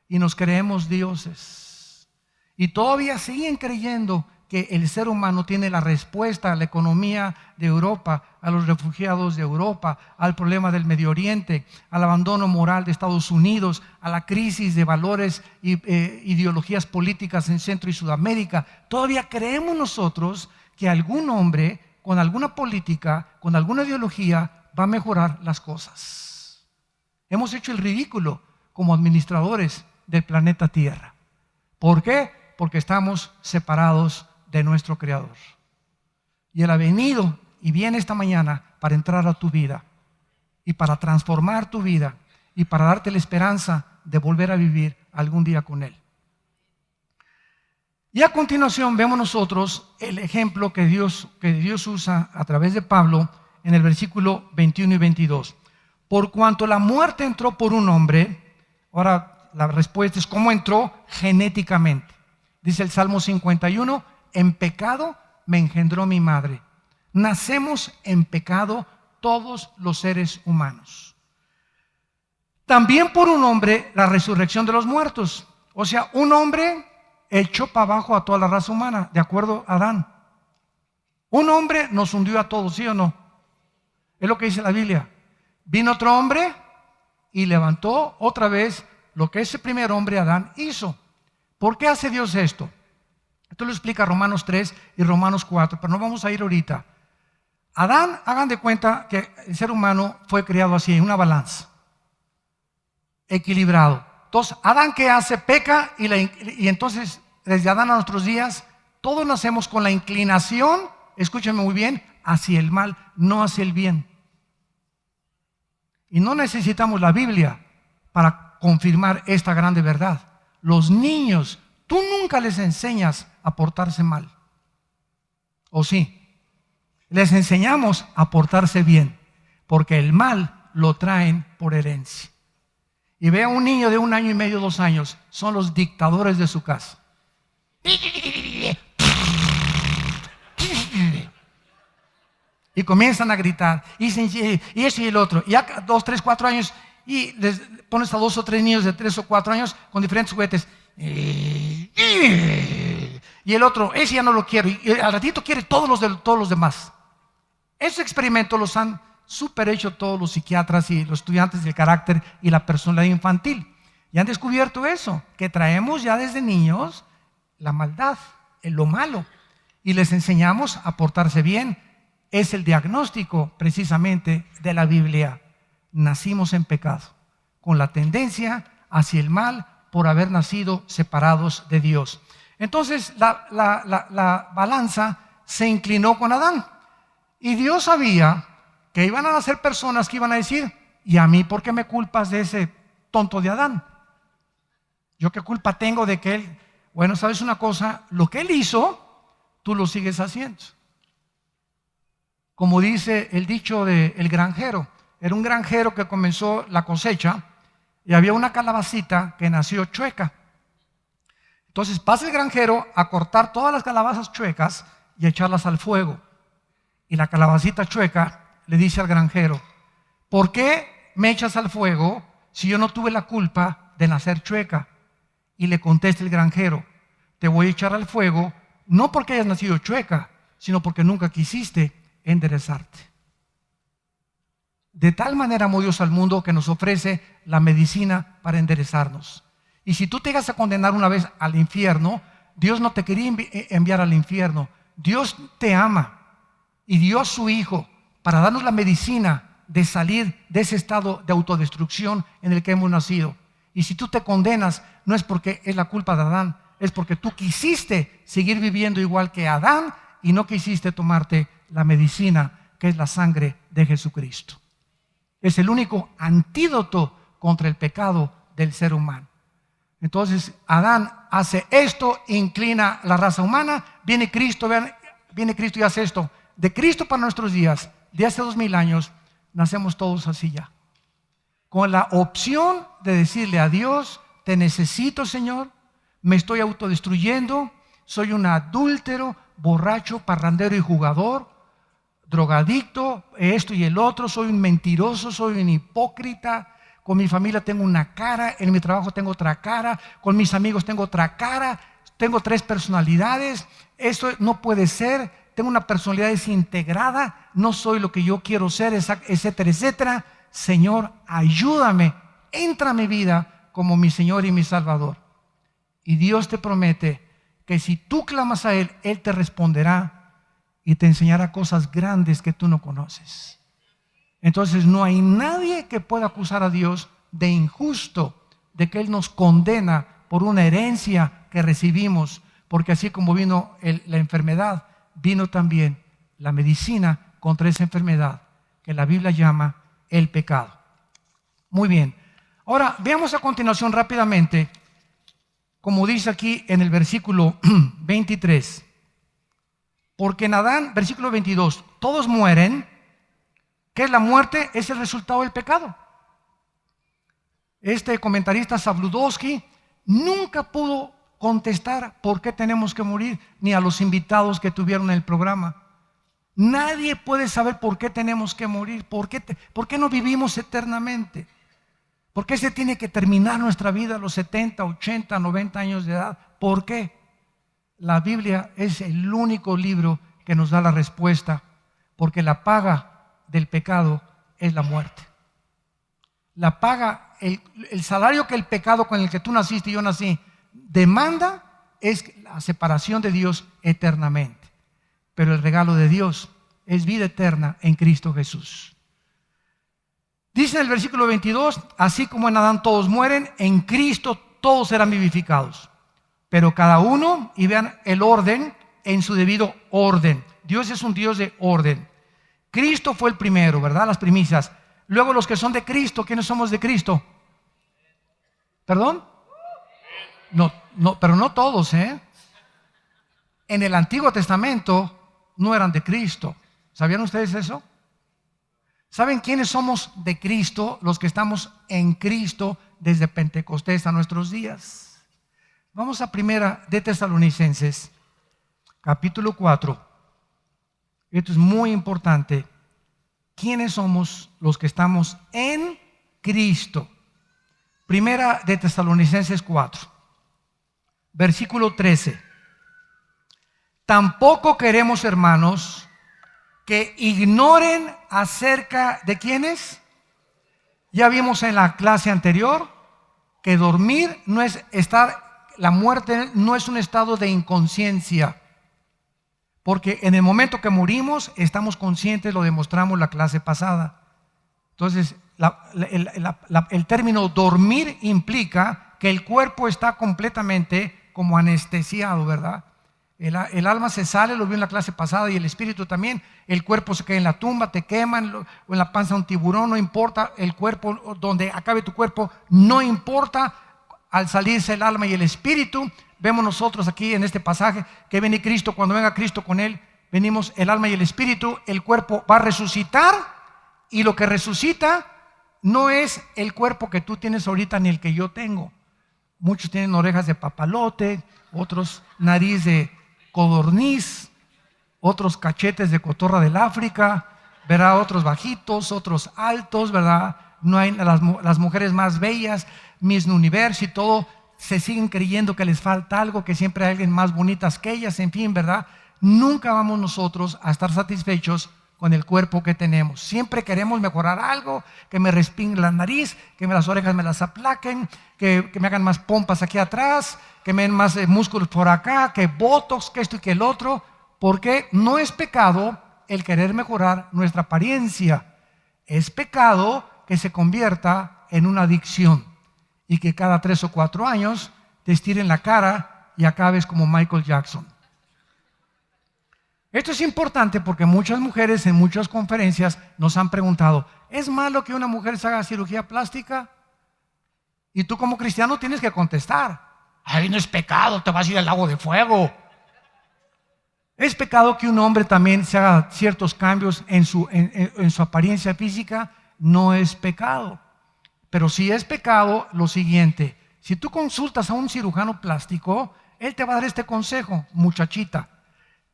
y nos creemos dioses. Y todavía siguen creyendo que el ser humano tiene la respuesta a la economía de Europa, a los refugiados de Europa, al problema del Medio Oriente, al abandono moral de Estados Unidos, a la crisis de valores e ideologías políticas en Centro y Sudamérica. Todavía creemos nosotros que algún hombre con alguna política, con alguna ideología, va a mejorar las cosas. Hemos hecho el ridículo como administradores del planeta Tierra. ¿Por qué? Porque estamos separados de nuestro Creador. Y Él ha venido y viene esta mañana para entrar a tu vida y para transformar tu vida y para darte la esperanza de volver a vivir algún día con Él. Y a continuación vemos nosotros el ejemplo que Dios usa a través de Pablo en el versículo 21 y 22. Por cuanto la muerte entró por un hombre, ahora la respuesta es ¿cómo entró? Genéticamente. Dice el Salmo 51, en pecado me engendró mi madre. Nacemos en pecado todos los seres humanos. También por un hombre la resurrección de los muertos. O sea, un hombre echó para abajo a toda la raza humana, de acuerdo a Adán. Un hombre nos hundió a todos, ¿sí o no? Es lo que dice la Biblia. Vino otro hombre y levantó otra vez lo que ese primer hombre, Adán, hizo. ¿Por qué hace Dios esto? Esto lo explica Romanos 3 y Romanos 4, pero no vamos a ir ahorita. Adán, hagan de cuenta que el ser humano fue creado así, en una balanza, equilibrado. Entonces, Adán, ¿qué hace? Peca y entonces, desde Adán a nuestros días, todos nacemos con la inclinación, escúchenme muy bien, hacia el mal, no hacia el bien. Y no necesitamos la Biblia para confirmar esta grande verdad. Los niños, tú nunca les enseñas a portarse mal. ¿O sí? Les enseñamos a portarse bien, porque el mal lo traen por herencia. Y ve a un niño de 1 año y medio, 2 años, son los dictadores de su casa. Y comienzan a gritar, y eso y el otro. Y ya 2, 3, 4 años, y les pones a 2 o 3 niños de 3 o 4 años con diferentes juguetes. Y el otro, ese ya no lo quiero. Y al ratito quiere todos los demás. Esos experimentos los han super hecho todos los psiquiatras y los estudiantes del carácter y la personalidad infantil. Y han descubierto eso, que traemos ya desde niños la maldad, lo malo. Y les enseñamos a portarse bien. Es el diagnóstico precisamente de la Biblia. Nacimos en pecado, con la tendencia hacia el mal por haber nacido separados de Dios. Entonces la balanza se inclinó con Adán. Y Dios sabía que iban a nacer personas que iban a decir, ¿y a mí por qué me culpas de ese tonto de Adán? ¿Yo qué culpa tengo de que él? Bueno, ¿sabes una cosa? Lo que él hizo, tú lo sigues haciendo. Como dice el dicho del granjero. Era un granjero que comenzó la cosecha y había una calabacita que nació chueca. Entonces pasa el granjero a cortar todas las calabazas chuecas y a echarlas al fuego. Y la calabacita chueca le dice al granjero, ¿por qué me echas al fuego si yo no tuve la culpa de nacer chueca? Y le contesta el granjero, te voy a echar al fuego no porque hayas nacido chueca, sino porque nunca quisiste enderezarte. De tal manera amó Dios al mundo que nos ofrece la medicina para enderezarnos. Y si tú te llegas a condenar una vez al infierno, Dios no te quería enviar al infierno. Dios te ama y dio a su Hijo para darnos la medicina de salir de ese estado de autodestrucción en el que hemos nacido. Y si tú te condenas, no es porque es la culpa de Adán, es porque tú quisiste seguir viviendo igual que Adán y no quisiste tomarte la medicina que es la sangre de Jesucristo. Es el único antídoto contra el pecado del ser humano. Entonces Adán hace esto, inclina la raza humana, viene Cristo y hace esto. De Cristo para nuestros días, de hace 2000 años, nacemos todos así ya. Con la opción de decirle a Dios, te necesito, Señor, me estoy autodestruyendo, soy un adúltero, borracho, parrandero y jugador, drogadicto, esto y el otro, soy un mentiroso, soy un hipócrita, con mi familia tengo una cara, en mi trabajo tengo otra cara, con mis amigos tengo otra cara, tengo 3 personalidades, esto no puede ser, tengo una personalidad desintegrada, no soy lo que yo quiero ser, etcétera, etcétera. Señor, ayúdame, entra a mi vida como mi Señor y mi Salvador. Y Dios te promete que si tú clamas a Él, Él te responderá y te enseñará cosas grandes que tú no conoces. Entonces no hay nadie que pueda acusar a Dios de injusto, de que Él nos condena por una herencia que recibimos, porque así como vino la enfermedad, vino también la medicina contra esa enfermedad que la Biblia llama el pecado. Muy bien, ahora veamos a continuación rápidamente, como dice aquí en el versículo 23, porque en Adán, versículo 22, todos mueren. ¿Qué es la muerte? Es el resultado del pecado. Este comentarista Zabludowski nunca pudo contestar por qué tenemos que morir, ni a los invitados que tuvieron en el programa. Nadie puede saber por qué tenemos que morir, por qué no vivimos eternamente, por qué se tiene que terminar nuestra vida a los 70, 80, 90 años de edad. ¿Por qué? La Biblia es el único libro que nos da la respuesta, porque la paga del pecado es la muerte. La paga, el salario que el pecado con el que tú naciste y yo nací demanda es la separación de Dios eternamente. Pero el regalo de Dios es vida eterna en Cristo Jesús. Dice en el versículo 22, así como en Adán todos mueren, en Cristo todos serán vivificados. Pero cada uno, y vean el orden, en su debido orden. Dios es un Dios de orden. Cristo fue el primero, ¿verdad? Las primicias. Luego los que son de Cristo, ¿quiénes somos de Cristo? ¿Perdón? No, pero no todos, ¿eh? En el Antiguo Testamento no eran de Cristo. ¿Sabían ustedes eso? ¿Saben quiénes somos de Cristo? Los que estamos en Cristo desde Pentecostés a nuestros días. Vamos a primera de Tesalonicenses, capítulo 4. Esto es muy importante. ¿Quiénes somos los que estamos en Cristo? Primera de Tesalonicenses 4, versículo 13. Tampoco queremos, hermanos, que ignoren acerca de quiénes. Ya vimos en la clase anterior que dormir no es la muerte no es un estado de inconsciencia. Porque en el momento que morimos estamos conscientes, lo demostramos la clase pasada. Entonces, el término dormir implica que el cuerpo está completamente como anestesiado, ¿verdad? El alma se sale, lo vi en la clase pasada, y el espíritu también. El cuerpo se queda en la tumba, te queman, o en la panza un tiburón, no importa. El cuerpo, donde acabe tu cuerpo, no importa. Al salirse el alma y el espíritu, vemos nosotros aquí en este pasaje que viene Cristo. Cuando venga Cristo con Él, venimos el alma y el espíritu. El cuerpo va a resucitar, y lo que resucita no es el cuerpo que tú tienes ahorita ni el que yo tengo. Muchos tienen orejas de papalote, otros nariz de codorniz, otros cachetes de cotorra del África, ¿verdad? Otros bajitos, otros altos, ¿verdad? No hay las mujeres más bellas, Miss Universo y todo, se siguen creyendo que les falta algo, que siempre hay alguien más bonitas que ellas, en fin, ¿verdad? Nunca vamos nosotros a estar satisfechos con el cuerpo que tenemos. Siempre queremos mejorar algo, que me respingue la nariz, que las orejas me las aplaquen, que me hagan más pompas aquí atrás, que me den más músculos por acá, que botox, que esto y que el otro, porque no es pecado el querer mejorar nuestra apariencia. Es pecado que se convierta en una adicción y que cada 3 o 4 años te estiren la cara y acabes como Michael Jackson. Esto es importante porque muchas mujeres en muchas conferencias nos han preguntado, ¿es malo que una mujer se haga cirugía plástica? Y tú como cristiano tienes que contestar, ay, no es pecado, te vas a ir al lago de fuego. ¿Es pecado que un hombre también se haga ciertos cambios en su apariencia física? No es pecado. Pero sí es pecado lo siguiente: si tú consultas a un cirujano plástico, él te va a dar este consejo, muchachita: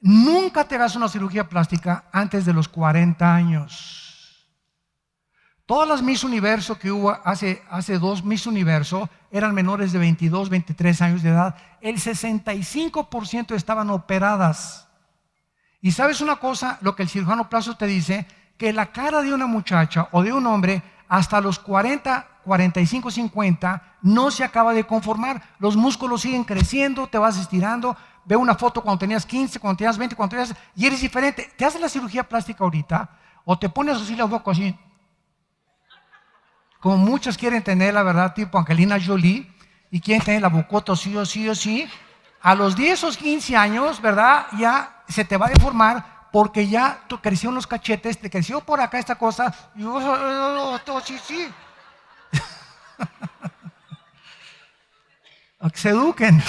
nunca te hagas una cirugía plástica antes de los 40 años. Todas las Miss Universo que hubo hace 2 Miss Universo eran menores de 22, 23 años de edad. El 65% estaban operadas. Y sabes una cosa, lo que el cirujano plástico te dice, que la cara de una muchacha o de un hombre hasta los 40, 45, 50 no se acaba de conformar. Los músculos siguen creciendo, te vas estirando. Ve una foto cuando tenías 15, cuando tenías 20, cuando tenías, y eres diferente. Te haces la cirugía plástica ahorita o te pones así la boca así, como muchos quieren tener, la verdad, tipo Angelina Jolie, y quieren tener la bocota sí o sí o sí. A los 10 o 15 años, ¿verdad? Ya se te va a deformar porque ya te crecieron los cachetes, te creció por acá esta cosa, y sí. A que se eduquen.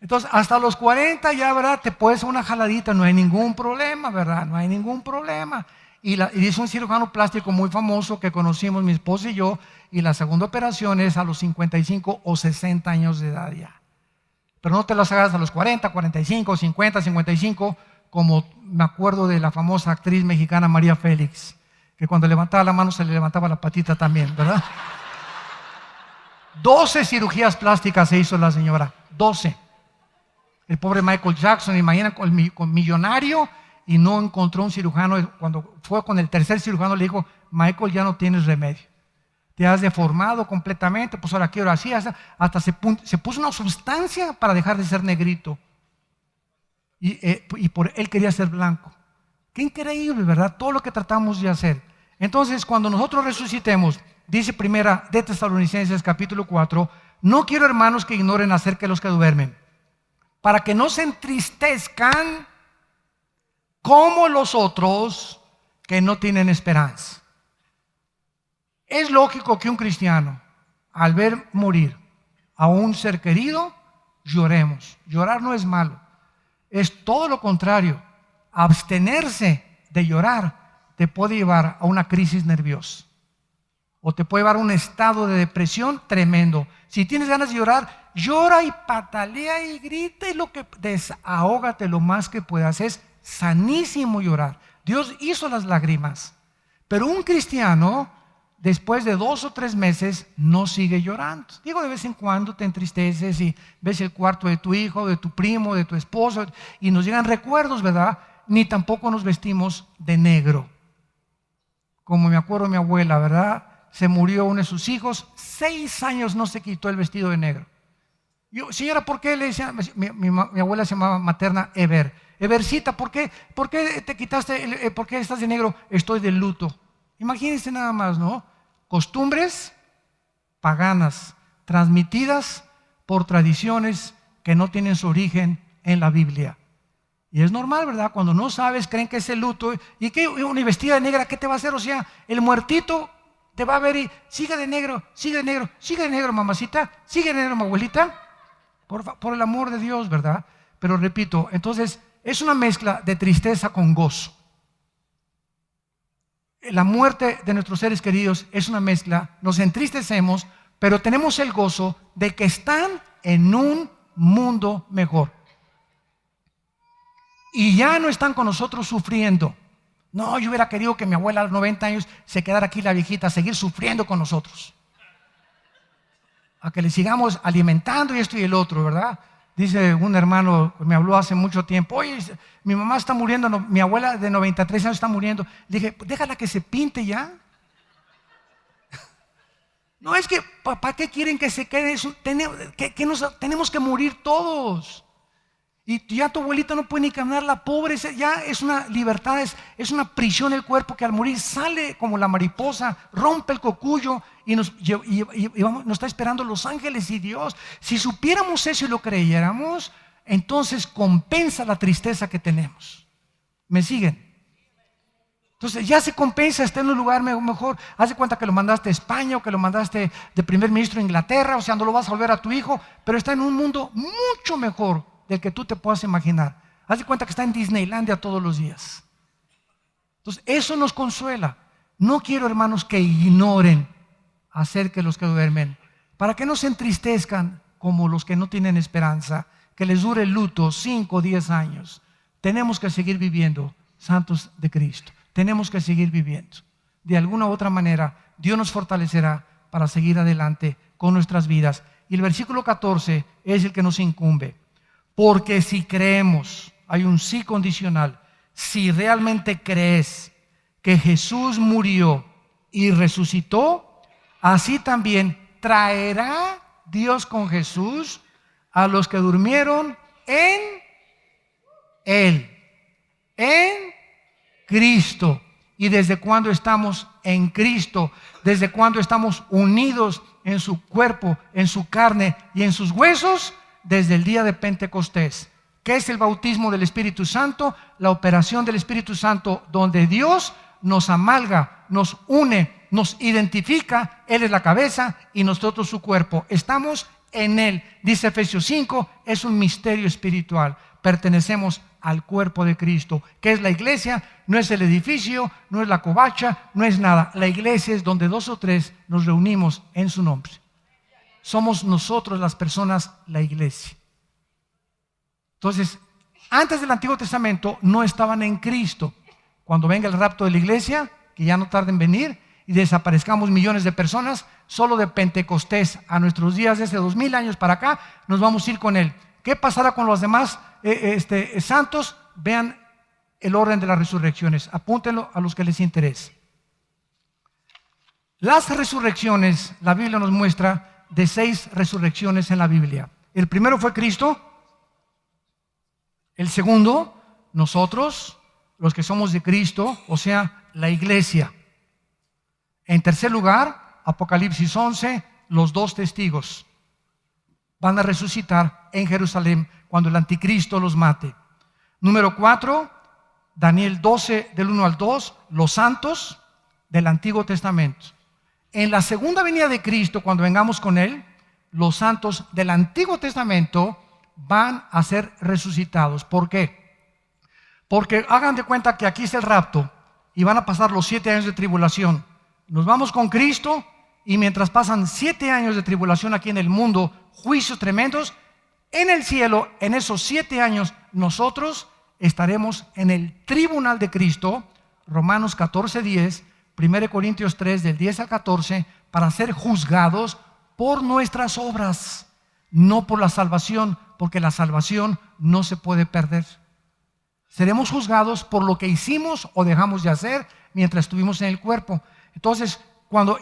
Entonces, hasta los 40 ya, ¿verdad? Te puedes hacer una jaladita, no hay ningún problema, ¿verdad? No hay ningún problema. Y dice un cirujano plástico muy famoso que conocimos mi esposa y yo, y la segunda operación es a los 55 o 60 años de edad ya. Pero no te las hagas a los 40, 45, 50, 55, como me acuerdo de la famosa actriz mexicana María Félix, que cuando levantaba la mano se le levantaba la patita también, ¿verdad? 12 cirugías plásticas se hizo la señora, 12. El pobre Michael Jackson, imagina, con millonario, y no encontró un cirujano. Cuando fue con el tercer cirujano le dijo: Michael, ya no tienes remedio, te has deformado completamente, pues ahora quiero así, hasta se puso una sustancia para dejar de ser negrito, y por él quería ser blanco. Qué increíble, ¿verdad? Todo lo que tratamos de hacer. Entonces, cuando nosotros resucitemos, dice Primera de Tesalonicenses capítulo 4, no quiero, hermanos, que ignoren acerca de los que duermen, para que no se entristezcan como los otros que no tienen esperanza. Es lógico que un cristiano, al ver morir a un ser querido, lloremos. Llorar no es malo, es todo lo contrario. Abstenerse de llorar te puede llevar a una crisis nerviosa, o te puede llevar a un estado de depresión tremendo. Si tienes ganas de llorar, llora y patalea y grita, y desahógate lo más que puedas. Es sanísimo llorar. Dios hizo las lágrimas, pero un cristiano, después de 2 o 3 meses, no sigue llorando. Digo, de vez en cuando te entristeces y ves el cuarto de tu hijo, de tu primo, de tu esposo, y nos llegan recuerdos, ¿verdad? Ni tampoco nos vestimos de negro. Como me acuerdo mi abuela, ¿verdad? Se murió uno de sus hijos, 6 años no se quitó el vestido de negro. Yo: señora, ¿por qué? Le decía, mi abuela se llamaba materna Evercita, ¿por qué te quitaste, por qué estás de negro? Estoy de luto. Imagínense nada más, ¿no? Costumbres paganas, transmitidas por tradiciones que no tienen su origen en la Biblia. Y es normal, ¿verdad? Cuando no sabes, creen que es el luto. ¿Y qué? Una vestida de negra, ¿qué te va a hacer? O sea, el muertito te va a ver y sigue de negro, sigue de negro, sigue de negro, mamacita, sigue de negro, mi abuelita. Por el amor de Dios, ¿verdad? Pero repito, entonces es una mezcla de tristeza con gozo. La muerte de nuestros seres queridos es una mezcla. Nos entristecemos, pero tenemos el gozo de que están en un mundo mejor. Y ya no están con nosotros sufriendo. No, yo hubiera querido que mi abuela a los 90 años se quedara aquí, la viejita, a seguir sufriendo con nosotros, a que le sigamos alimentando y esto y el otro, ¿verdad? Dice un hermano que me habló hace mucho tiempo: oye, mi mamá está muriendo, mi abuela de 93 años está muriendo. Le dije: déjala que se pinte ya. No, es que, ¿para qué quieren que se quede eso? Tenemos que morir todos. Y ya tu abuelita no puede ni caminar, la pobre, ya es una libertad, es una prisión el cuerpo, que al morir sale como la mariposa, rompe el cocuyo y nos está esperando los ángeles y Dios. Si supiéramos eso y lo creyéramos, entonces compensa la tristeza que tenemos. ¿Me siguen? Entonces ya se compensa, está en un lugar mejor. Haz de cuenta que lo mandaste a España, o que lo mandaste de primer ministro a Inglaterra, o sea, no lo vas a volver a tu hijo, pero está en un mundo mucho mejor del que tú te puedas imaginar. Haz de cuenta que está en Disneylandia todos los días. Entonces eso nos consuela. No quiero, hermanos, que ignoren acerca de los que duermen, para que no se entristezcan como los que no tienen esperanza, que les dure el luto 5 o 10 años. Tenemos que seguir viviendo, santos de Cristo. Tenemos que seguir viviendo. de alguna u otra manera, Dios nos fortalecerá para seguir adelante con nuestras vidas. Y el versículo 14 es el que nos incumbe. Porque si creemos, hay un sí condicional, si realmente crees que Jesús murió y resucitó, así también traerá Dios con Jesús a los que durmieron en Él, en Cristo. ¿Y desde cuándo estamos en Cristo? ¿Desde cuándo estamos unidos en su cuerpo, en su carne y en sus huesos? Desde el día de Pentecostés. ¿Qué es el bautismo del Espíritu Santo? La operación del Espíritu Santo, donde Dios nos amalga, nos une, nos identifica. Él es la cabeza y nosotros su cuerpo. Estamos en Él. Dice Efesios 5, es un misterio espiritual. Pertenecemos al cuerpo de Cristo. ¿Qué es la iglesia? No es el edificio, no es la covacha, no es nada. La iglesia es donde 2 o 3 nos reunimos en su nombre. Somos nosotros las personas, la iglesia. Entonces, antes del Antiguo Testamento no estaban en Cristo. Cuando venga el rapto de la iglesia, que ya no tarde en venir, y desaparezcamos millones de personas, solo de Pentecostés a nuestros días, desde 2000 años para acá, nos vamos a ir con Él. ¿Qué pasará con los demás santos? Vean el orden de las resurrecciones. Apúntenlo a los que les interese. Las resurrecciones, la Biblia nos muestra de 6 resurrecciones en la Biblia. El primero fue Cristo. El segundo, nosotros, los que somos de Cristo, o sea, la iglesia. En tercer lugar, Apocalipsis 11, los 2 testigos van a resucitar en Jerusalén cuando el anticristo los mate. Número 4, Daniel 12, del 1 al 2, los santos del Antiguo Testamento. En la segunda venida de Cristo, cuando vengamos con Él, los santos del Antiguo Testamento van a ser resucitados. ¿Por qué? Porque hagan de cuenta que aquí es el rapto y van a pasar los 7 años de tribulación. Nos vamos con Cristo y mientras pasan 7 años de tribulación aquí en el mundo, juicios tremendos, en el cielo, en esos 7 años, nosotros estaremos en el tribunal de Cristo, Romanos 14, 10, 1 Corintios 3, del 10 al 14, para ser juzgados por nuestras obras, no por la salvación, porque la salvación no se puede perder. Seremos juzgados por lo que hicimos o dejamos de hacer mientras estuvimos en el cuerpo. Entonces,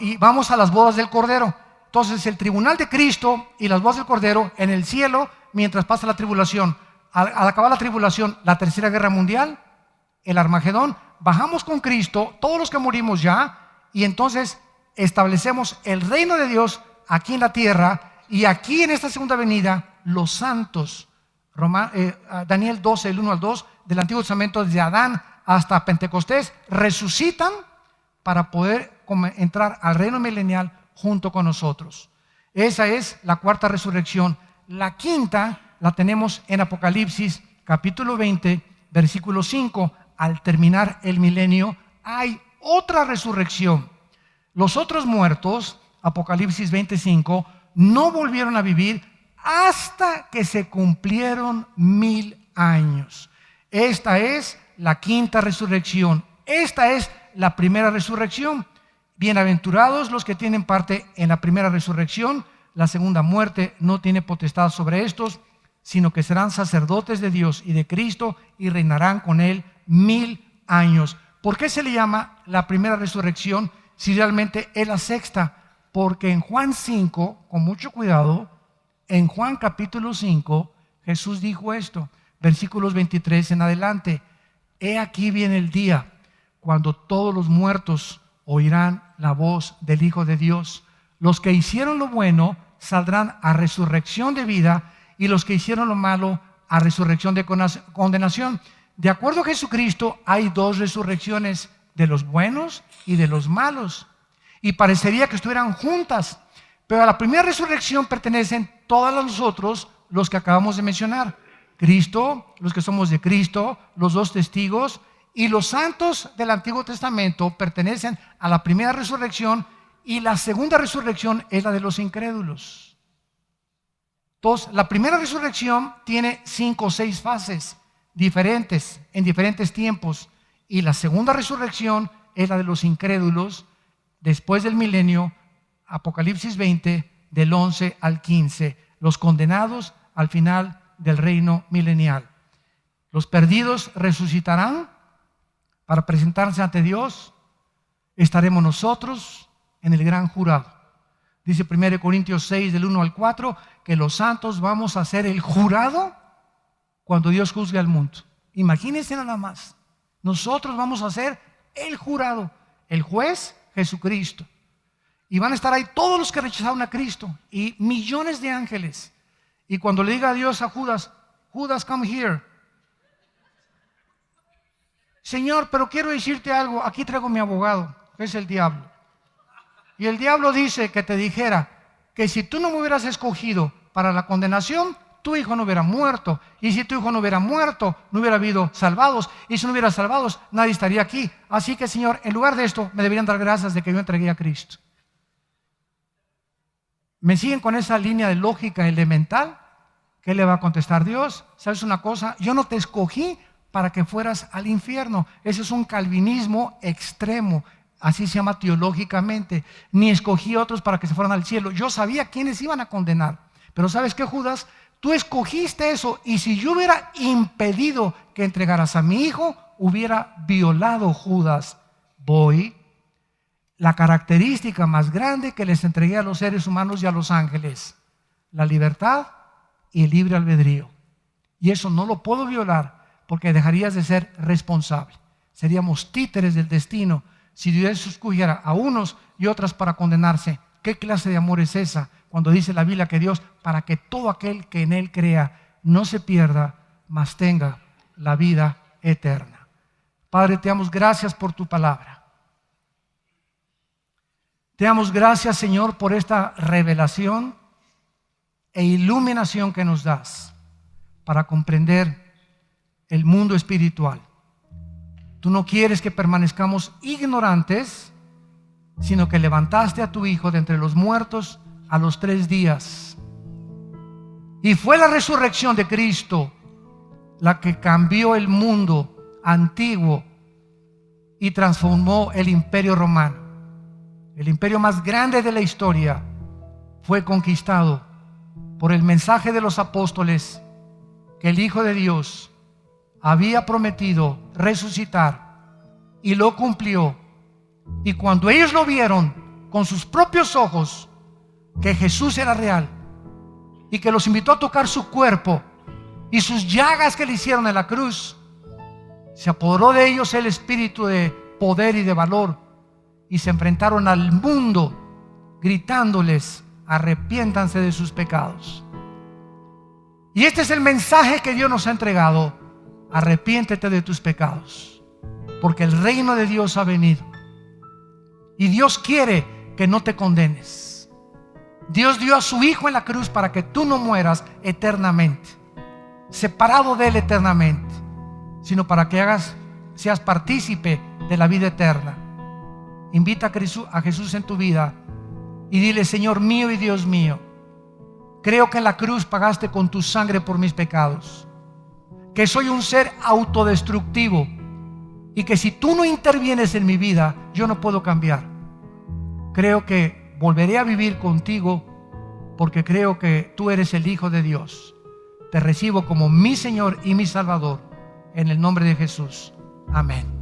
y vamos a las bodas del Cordero. Entonces, el tribunal de Cristo y las bodas del Cordero en el cielo, mientras pasa la tribulación. Al acabar la tribulación, la tercera guerra mundial, el Armagedón, bajamos con Cristo, todos los que morimos ya, y entonces establecemos el reino de Dios aquí en la tierra, y aquí en esta segunda venida, los santos, Daniel 12, el 1 al 2, del Antiguo Testamento, desde Adán hasta Pentecostés, resucitan para poder entrar al reino milenial junto con nosotros. Esa es la cuarta resurrección. La quinta la tenemos en Apocalipsis capítulo 20, versículo 5. Al terminar el milenio hay otra resurrección. Los otros muertos, Apocalipsis 25, no volvieron a vivir hasta que se cumplieron 1000 años. Esta es la quinta resurrección. Esta es la primera resurrección. Bienaventurados los que tienen parte en la primera resurrección. La segunda muerte no tiene potestad sobre estos, sino que serán sacerdotes de Dios y de Cristo y reinarán con Él 1000 años. ¿Por qué se le llama la primera resurrección si realmente es la sexta? Porque en Juan 5, con mucho cuidado, en Juan capítulo 5, Jesús dijo esto, versículos 23 en adelante: he aquí viene el día cuando todos los muertos oirán la voz del Hijo de Dios. Los que hicieron lo bueno saldrán a resurrección de vida, y los que hicieron lo malo a resurrección de condenación. De acuerdo a Jesucristo, hay 2 resurrecciones, de los buenos y de los malos, y parecería que estuvieran juntas, pero a la primera resurrección pertenecen todos nosotros, los que acabamos de mencionar: Cristo, los que somos de Cristo, los 2 testigos, y los santos del Antiguo Testamento pertenecen a la primera resurrección, y la segunda resurrección es la de los incrédulos. Entonces, la primera resurrección tiene 5 o 6 fases diferentes, en diferentes tiempos, y la segunda resurrección es la de los incrédulos después del milenio, Apocalipsis 20, del 11 al 15, los condenados al final del reino milenial. Los perdidos resucitarán para presentarse ante Dios. Estaremos nosotros en el gran jurado. Dice 1 Corintios 6, del 1 al 4, que los santos vamos a ser el jurado cuando Dios juzgue al mundo. Imagínense nada más. Nosotros vamos a ser el jurado, el juez, Jesucristo. Y van a estar ahí todos los que rechazaron a Cristo y millones de ángeles. Y cuando le diga a Dios a Judas, Judas, come here. Señor, pero quiero decirte algo. Aquí traigo mi abogado, que es el diablo. Y el diablo dice que te dijera que si tú no me hubieras escogido para la condenación, tu hijo no hubiera muerto. Y si tu hijo no hubiera muerto, no hubiera habido salvados. Y si no hubiera salvados, nadie estaría aquí. Así que, Señor, en lugar de esto, me deberían dar gracias de que yo entregué a Cristo. ¿Me siguen con esa línea de lógica elemental? ¿Qué le va a contestar Dios? ¿Sabes una cosa? Yo no te escogí para que fueras al infierno. Ese es un calvinismo extremo. Así se llama teológicamente. Ni escogí a otros para que se fueran al cielo. Yo sabía quiénes iban a condenar. Pero ¿sabes qué, Judas? Tú escogiste eso. Y si yo hubiera impedido que entregaras a mi hijo, hubiera violado, Judas, la característica más grande que les entregué a los seres humanos y a los ángeles: la libertad y el libre albedrío. Y eso no lo puedo violar, porque dejarías de ser responsable. Seríamos títeres del destino si Dios escogiera a unos y otras para condenarse. ¿Qué clase de amor es esa? Cuando dice la Biblia que Dios, para que todo aquel que en Él crea no se pierda, mas tenga la vida eterna. Padre, te damos gracias por tu palabra. Te damos gracias, Señor, por esta revelación e iluminación que nos das para comprender el mundo espiritual. Tú no quieres que permanezcamos ignorantes, sino que levantaste a tu Hijo de entre los muertos a los 3 días. Y fue la resurrección de Cristo la que cambió el mundo antiguo y transformó el imperio romano. El imperio más grande de la historia fue conquistado por el mensaje de los apóstoles que el Hijo de Dios había prometido resucitar, y lo cumplió. Y cuando ellos lo vieron con sus propios ojos, que Jesús era real y que los invitó a tocar su cuerpo y sus llagas que le hicieron en la cruz, se apoderó de ellos el espíritu de poder y de valor, y se enfrentaron al mundo gritándoles: arrepiéntanse de sus pecados. Y este es el mensaje que Dios nos ha entregado: arrepiéntete de tus pecados, porque el reino de Dios ha venido. Y Dios quiere que no te condenes. Dios dio a su Hijo en la cruz para que tú no mueras eternamente, separado de Él eternamente, sino para que seas partícipe de la vida eterna. Invita a Jesús en tu vida y dile: Señor mío y Dios mío, creo que en la cruz pagaste con tu sangre por mis pecados, que soy un ser autodestructivo y que si tú no intervienes en mi vida, yo no puedo cambiar. Creo que volveré a vivir contigo porque creo que tú eres el Hijo de Dios. Te recibo como mi Señor y mi Salvador, en el nombre de Jesús. Amén.